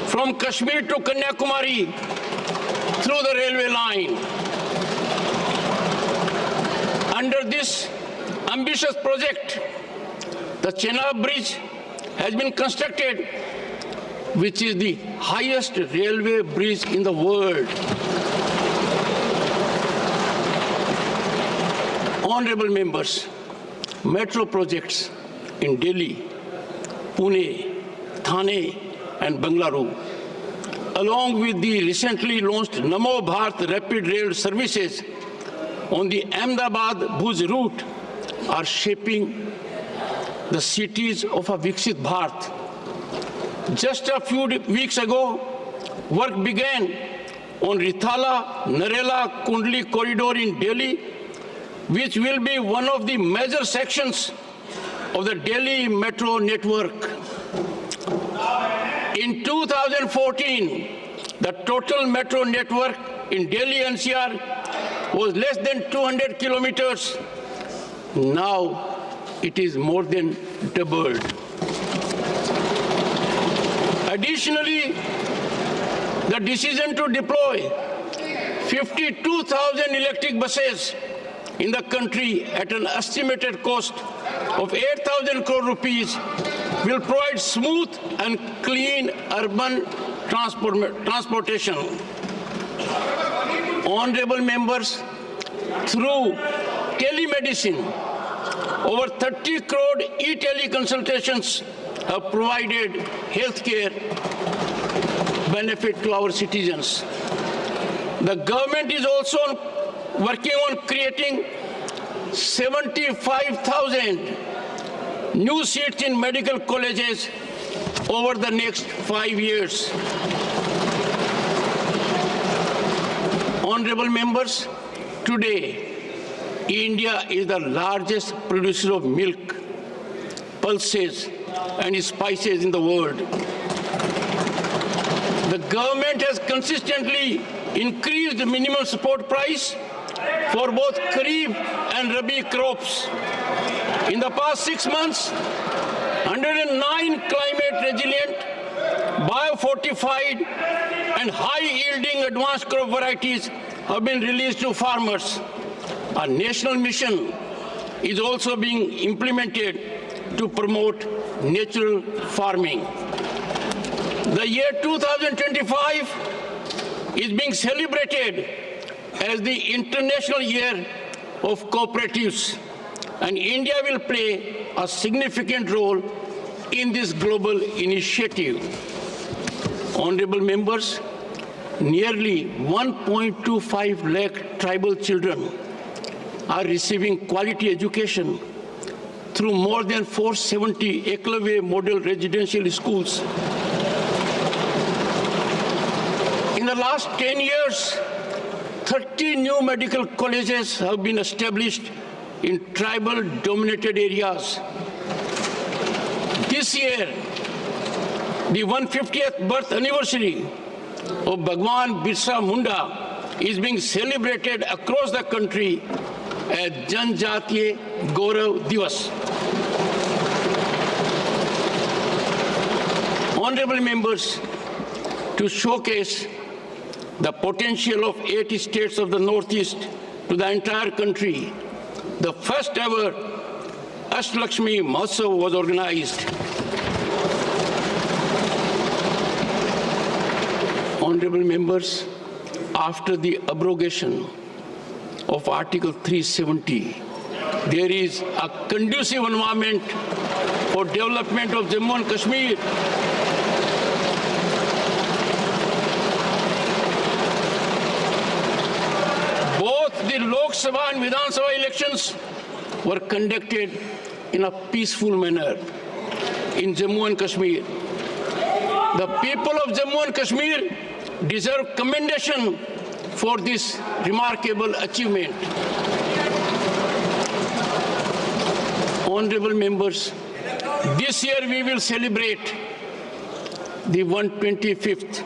from Kashmir to Kanyakumari through the railway line. Under this ambitious project, the Chenab Bridge has been constructed, which is the highest railway bridge in the world. Honorable members, metro projects in Delhi, Pune, Thane, and Bengaluru, along with the recently launched Namo Bharat rapid rail services on the Ahmedabad-Bhuj route, are shaping the cities of a Viksit Bharat. Just a few weeks ago, work began on Rithala-Narela-Kundli corridor in Delhi, which will be one of the major sections of the Delhi metro network. In 2014, the total metro network in Delhi NCR was less than 200 kilometers. Now it is more than doubled. Additionally, the decision to deploy 52,000 electric buses in the country at an estimated cost of 8,000 crore rupees will provide smooth and clean urban transportation. Honorable members, through telemedicine, over 30 crore e-teleconsultations have provided healthcare benefit to our citizens. The government is also working on creating 75,000 new seats in medical colleges over the next 5 years. Honorable members, today, India is the largest producer of milk, pulses, and spices in the world. The government has consistently increased the minimum support price for both Kharif and Rabi crops. In the past 6 months, 109 climate-resilient, biofortified, and high-yielding advanced crop varieties have been released to farmers. A national mission is also being implemented to promote natural farming. The year 2025 is being celebrated as the International Year of Cooperatives, and India will play a significant role in this global initiative. Honorable members, nearly 1.25 lakh tribal children are receiving quality education through more than 470 Eklavya model residential schools. In the last 10 years, 30 new medical colleges have been established in tribal-dominated areas. This year, the 150th birth anniversary of Bhagwan Birsa Munda is being celebrated across the country as Janjatiya Gaurav Divas. Honorable members, to showcase the potential of 8 states of the Northeast to the entire country, the first ever Ashtalakshmi Mahotsav was organized. Honorable members, after the abrogation of Article 370, there is a conducive environment for development of Jammu and Kashmir. the Lok Sabha and Vidhan Sabha elections were conducted in a peaceful manner in Jammu and Kashmir. The people of Jammu and Kashmir deserve commendation for this remarkable achievement. Honorable members, this year we will celebrate the 125th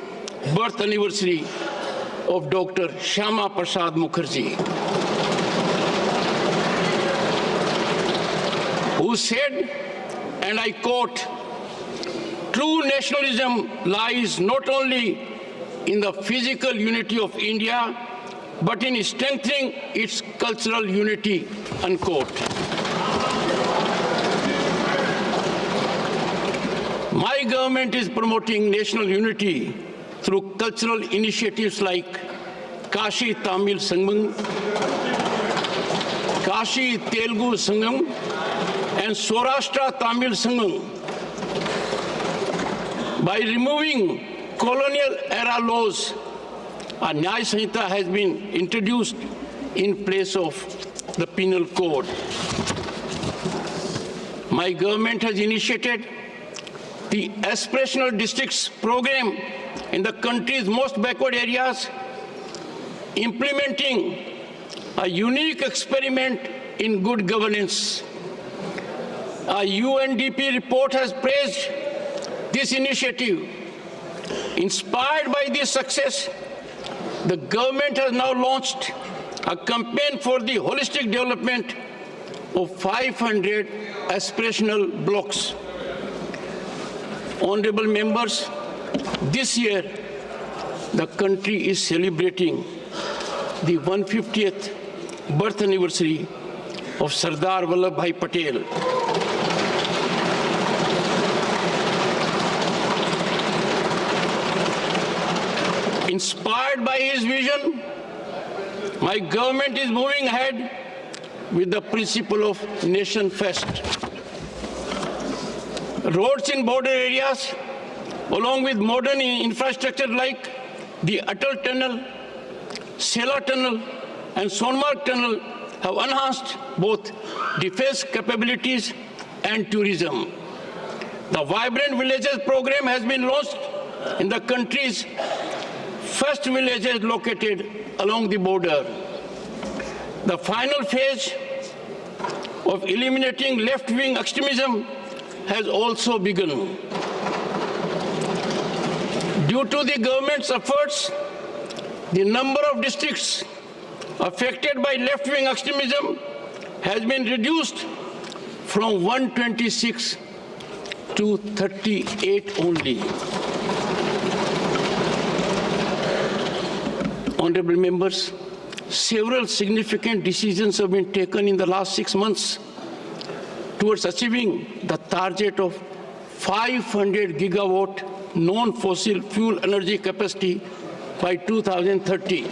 birth anniversary of Dr. Shyama Prasad Mukherjee, who said, and I quote, "True nationalism lies not only in the physical unity of India, but in strengthening its cultural unity," unquote. My government is promoting national unity through cultural initiatives like Kashi Tamil Sangam, Kashi Telugu Sangam, and Saurashtra Tamil Sangam. By removing colonial era laws, a Nyaya Sanhita has been introduced in place of the penal code. My government has initiated the Aspirational Districts program in the country's most backward areas, implementing a unique experiment in good governance. A UNDP report has praised this initiative. Inspired by this success, the government has now launched a campaign for the holistic development of 500 aspirational blocks. Honorable members, this year the country is celebrating the 150th birth anniversary of Sardar Vallabhbhai Patel. Inspired by his vision, my government is moving ahead with the principle of Nation First. Roads in border areas, along with modern infrastructure like the Atal Tunnel, Sela Tunnel, and Sonmarg Tunnel, have enhanced both defense capabilities and tourism. The Vibrant Villages program has been launched in the country's first villages located along the border. The final phase of eliminating left-wing extremism has also begun. Due to the government's efforts, the number of districts affected by left-wing extremism has been reduced from 126 to 38 only. Honorable members, several significant decisions have been taken in the last 6 months towards achieving the target of 500 gigawatt non-fossil fuel energy capacity by 2030.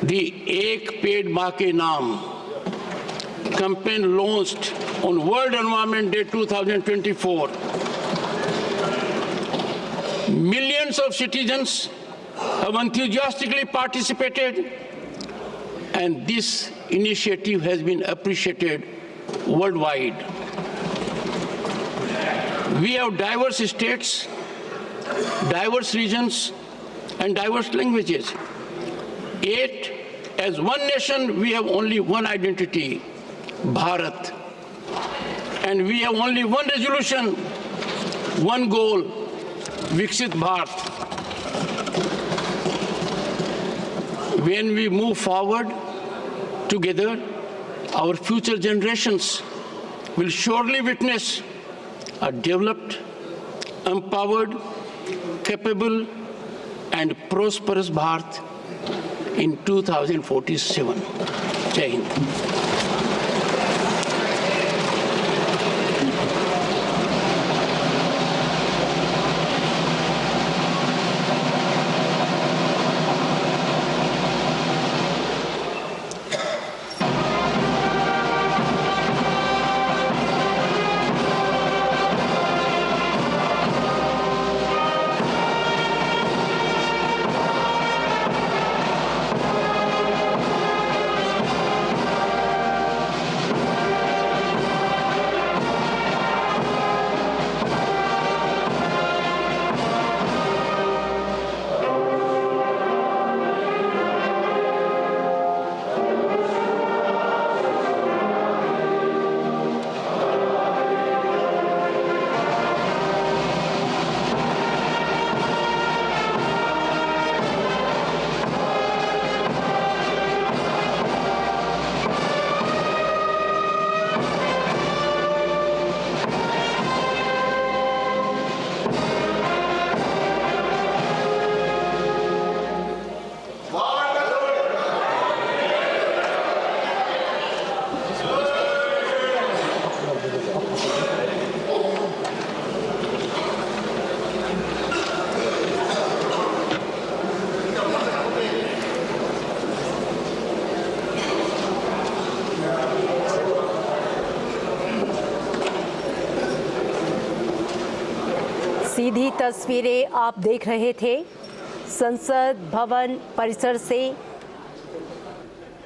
The Ek Ped Maa Ke Naam campaign launched on World Environment Day 2024. Millions of citizens have enthusiastically participated, and this initiative has been appreciated worldwide. We have diverse states, diverse regions, and diverse languages. Yet, as one nation, we have only one identity, Bharat. And we have only one resolution, one goal, Viksit Bharat. When we move forward together, our future generations will surely witness a developed, empowered, capable, and prosperous Bharat in 2047. Jai Hind. सीधी तस्वीरें आप देख रहे थे संसद भवन परिसर से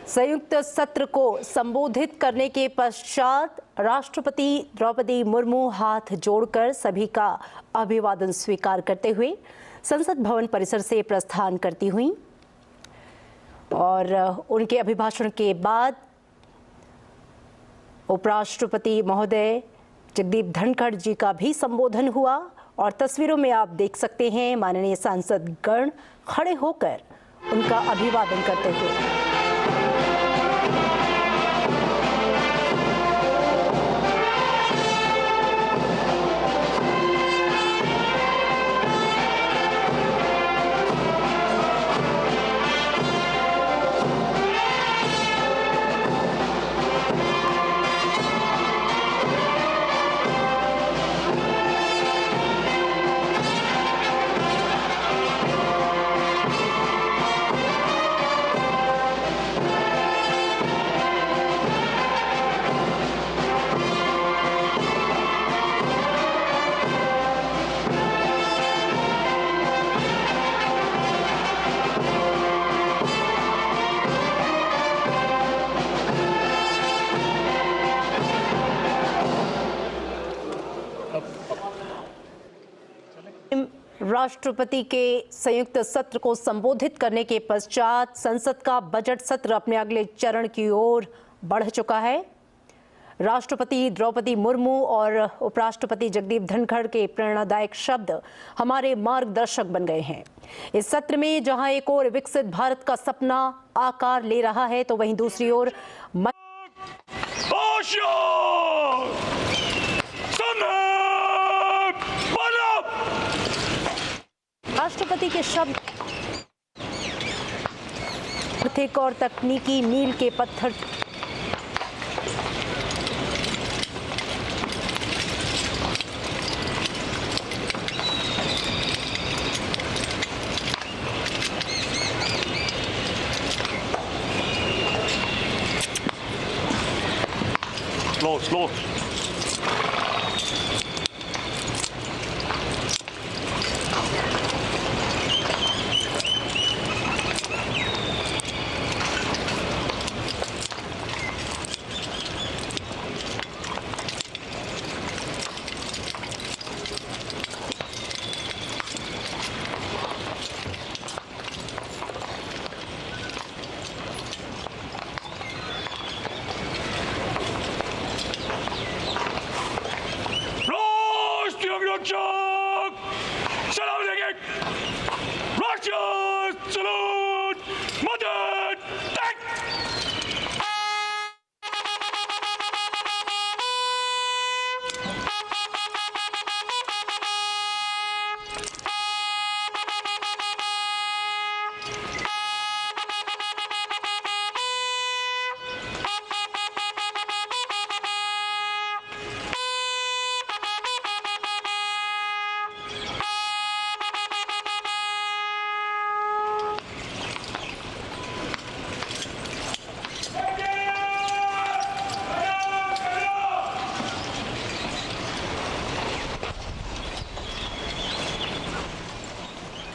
संयुक्त सत्र को संबोधित करने के पश्चात राष्ट्रपति द्रौपदी मुर्मू हाथ जोड़कर सभी का अभिवादन स्वीकार करते हुए संसद भवन परिसर से प्रस्थान करती हुई और उनके अभिभाषण के बाद उपराष्ट्रपति महोदय जगदीप धनखड़ जी का भी संबोधन हुआ और तस्वीरों में आप देख सकते हैं माननीय सांसद गण खड़े होकर उनका अभिवादन करते हुए। राष्ट्रपति के संयुक्त सत्र को संबोधित करने के पश्चात संसद का बजट सत्र अपने अगले चरण की ओर बढ़ चुका है। राष्ट्रपति द्रौपदी मुर्मू और उपराष्ट्रपति जगदीप धनखड़ के प्रेरणादायक शब्द हमारे मार्गदर्शक बन गए हैं। इस सत्र में जहां एक ओर विकसित भारत का सपना आकार ले रहा है तो वहीं दूसरी ओर राष्ट्रपति के शब्द आर्थिक और तकनीकी मील के पत्थर slow.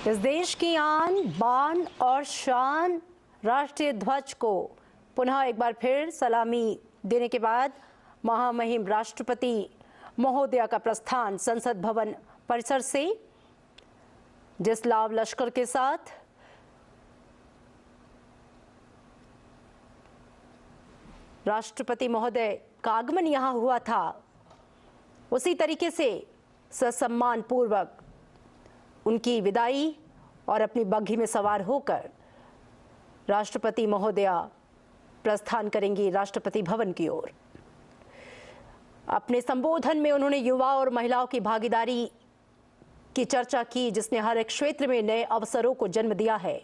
इस देश की आन बान और शान राष्ट्रीय ध्वज को पुनः एक बार फिर सलामी देने के बाद महामहिम राष्ट्रपति महोदया का प्रस्थान संसद भवन परिसर से जिस लाव लश्कर के साथ राष्ट्रपति महोदय का आगमन यहां हुआ था उसी तरीके से ससम्मान पूर्वक उनकी विदाई और अपनी बग्घी में सवार होकर राष्ट्रपति महोदया प्रस्थान करेंगी राष्ट्रपति भवन की ओर। अपने संबोधन में उन्होंने युवा और महिलाओं की भागीदारी की चर्चा की जिसने हर एक क्षेत्र में नए अवसरों को जन्म दिया है।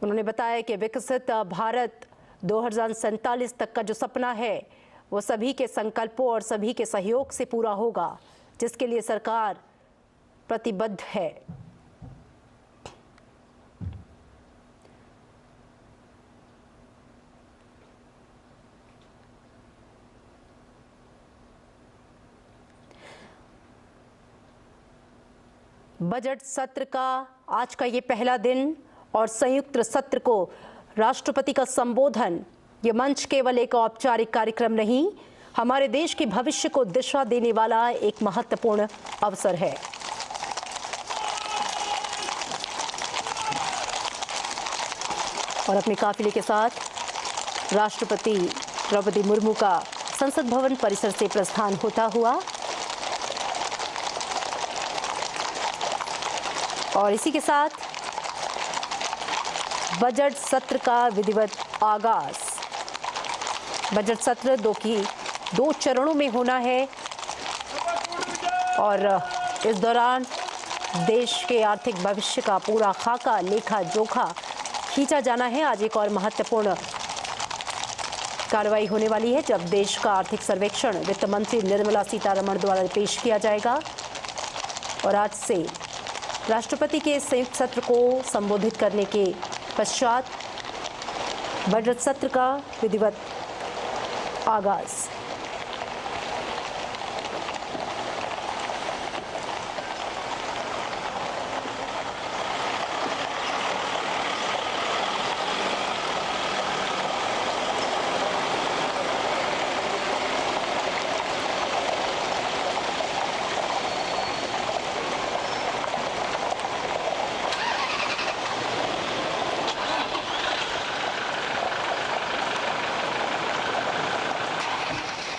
उन्होंने बताया कि विकसित भारत 2047 तक का जो सपना है वो सभी के संकल्पों और सभी के सहयोग से पूरा होगा जिसके लिए सरकार प्रतिबद्ध है। बजट सत्र का आज का ये पहला दिन और संयुक्त सत्र को राष्ट्रपति का संबोधन, ये मंच केवल एक औपचारिक कार्यक्रम नहीं, हमारे देश के भविष्य को दिशा देने वाला एक महत्वपूर्ण अवसर है। और अपने काफिले के साथ राष्ट्रपति द्रौपदी मुर्मू का संसद भवन परिसर से प्रस्थान होता हुआ और इसी के साथ बजट सत्र का विधिवत आगाज। बजट सत्र दो चरणों में होना है और इस दौरान देश के आर्थिक भविष्य का पूरा खाका, लेखा जोखा खींचा जाना है। आज एक और महत्वपूर्ण कार्रवाई होने वाली है जब देश का आर्थिक सर्वेक्षण वित्त मंत्री निर्मला सीतारमण द्वारा पेश किया जाएगा और आज से राष्ट्रपति के संयुक्त सत्र को संबोधित करने के पश्चात बजट सत्र का विधिवत आगाज।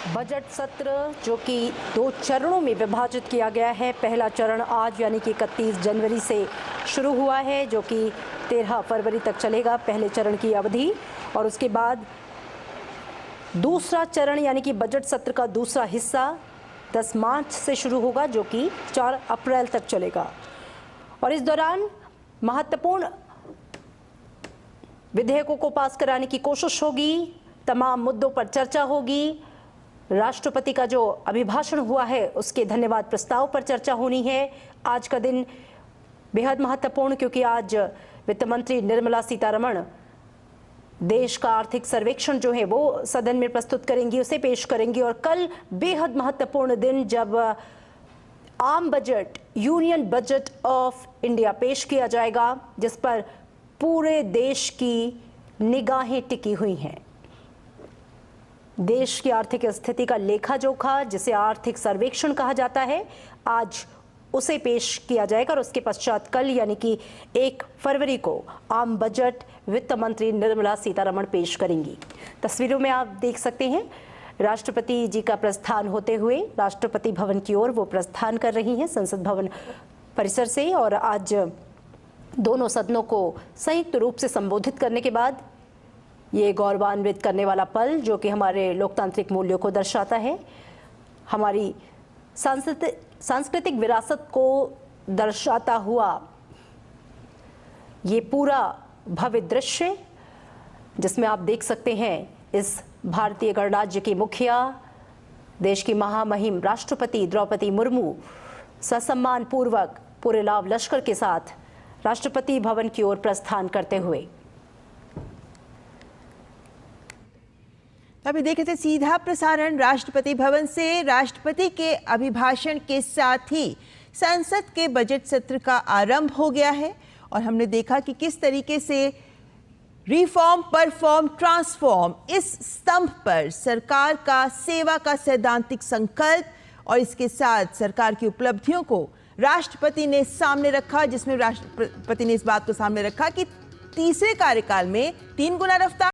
बजट सत्र जो कि 2 चरणों में विभाजित किया गया है। पहला चरण आज यानी कि 31 जनवरी से शुरू हुआ है जो कि 13 फरवरी तक चलेगा, पहले चरण की अवधि। और उसके बाद दूसरा चरण यानी कि बजट सत्र का दूसरा हिस्सा 10 मार्च से शुरू होगा जो कि 4 अप्रैल तक चलेगा। और इस दौरान महत्वपूर्ण विधेयकों को पास कराने की कोशिश होगी, तमाम मुद्दों पर चर्चा होगी। राष्ट्रपति का जो अभिभाषण हुआ है उसके धन्यवाद प्रस्ताव पर चर्चा होनी है। आज का दिन बेहद महत्वपूर्ण क्योंकि आज वित्त मंत्री निर्मला सीतारमण देश का आर्थिक सर्वेक्षण जो है वो सदन में प्रस्तुत करेंगी, उसे पेश करेंगी। और कल बेहद महत्वपूर्ण दिन जब आम budget, union budget of India पेश किया जाएगा जिस पर पूरे देश की निगाहें टिकी हुई हैं। देश की आर्थिक स्थिति का लेखा जोखा जिसे आर्थिक सर्वेक्षण कहा जाता है, आज उसे पेश किया जाएगा और उसके पश्चात कल यानी कि 1 फरवरी को आम बजट वित्त मंत्री निर्मला सीतारमण पेश करेंगी। तस्वीरों में आप देख सकते हैं राष्ट्रपति जी का प्रस्थान होते हुए राष्ट्रपति भवन की ओर वो प्रस्थान कर रही हैं संसद भवन परिसर से। और आज दोनों सदनों को संयुक्त रूप से संबोधित करने के बाद ये गौरवान्वित करने वाला पल जो कि हमारे लोकतांत्रिक मूल्यों को दर्शाता है, हमारी सांस्कृतिक विरासत को दर्शाता हुआ ये पूरा भव्य दृश्य जिसमें आप देख सकते हैं इस भारतीय गणराज्य की मुखिया, देश की महामहिम राष्ट्रपति द्रौपदी मुर्मू ससम्मान पूर्वक पूरे लाव लश्कर के साथ राष्ट्रपति भवन की ओर प्रस्थान करते हुए। अभी देखे थे सीधा प्रसारण राष्ट्रपति भवन से। राष्ट्रपति के अभिभाषण के साथ ही संसद के बजट सत्र का आरंभ हो गया है और हमने देखा कि किस तरीके से रिफॉर्म, परफॉर्म, ट्रांसफॉर्म इस स्तंभ पर सरकार का सेवा का सैद्धांतिक संकल्प और इसके साथ सरकार की उपलब्धियों को राष्ट्रपति ने सामने रखा, जिसमें राष्ट्रपति ने इस बात को सामने रखा कि तीसरे कार्यकाल में 3 गुना रफ्तार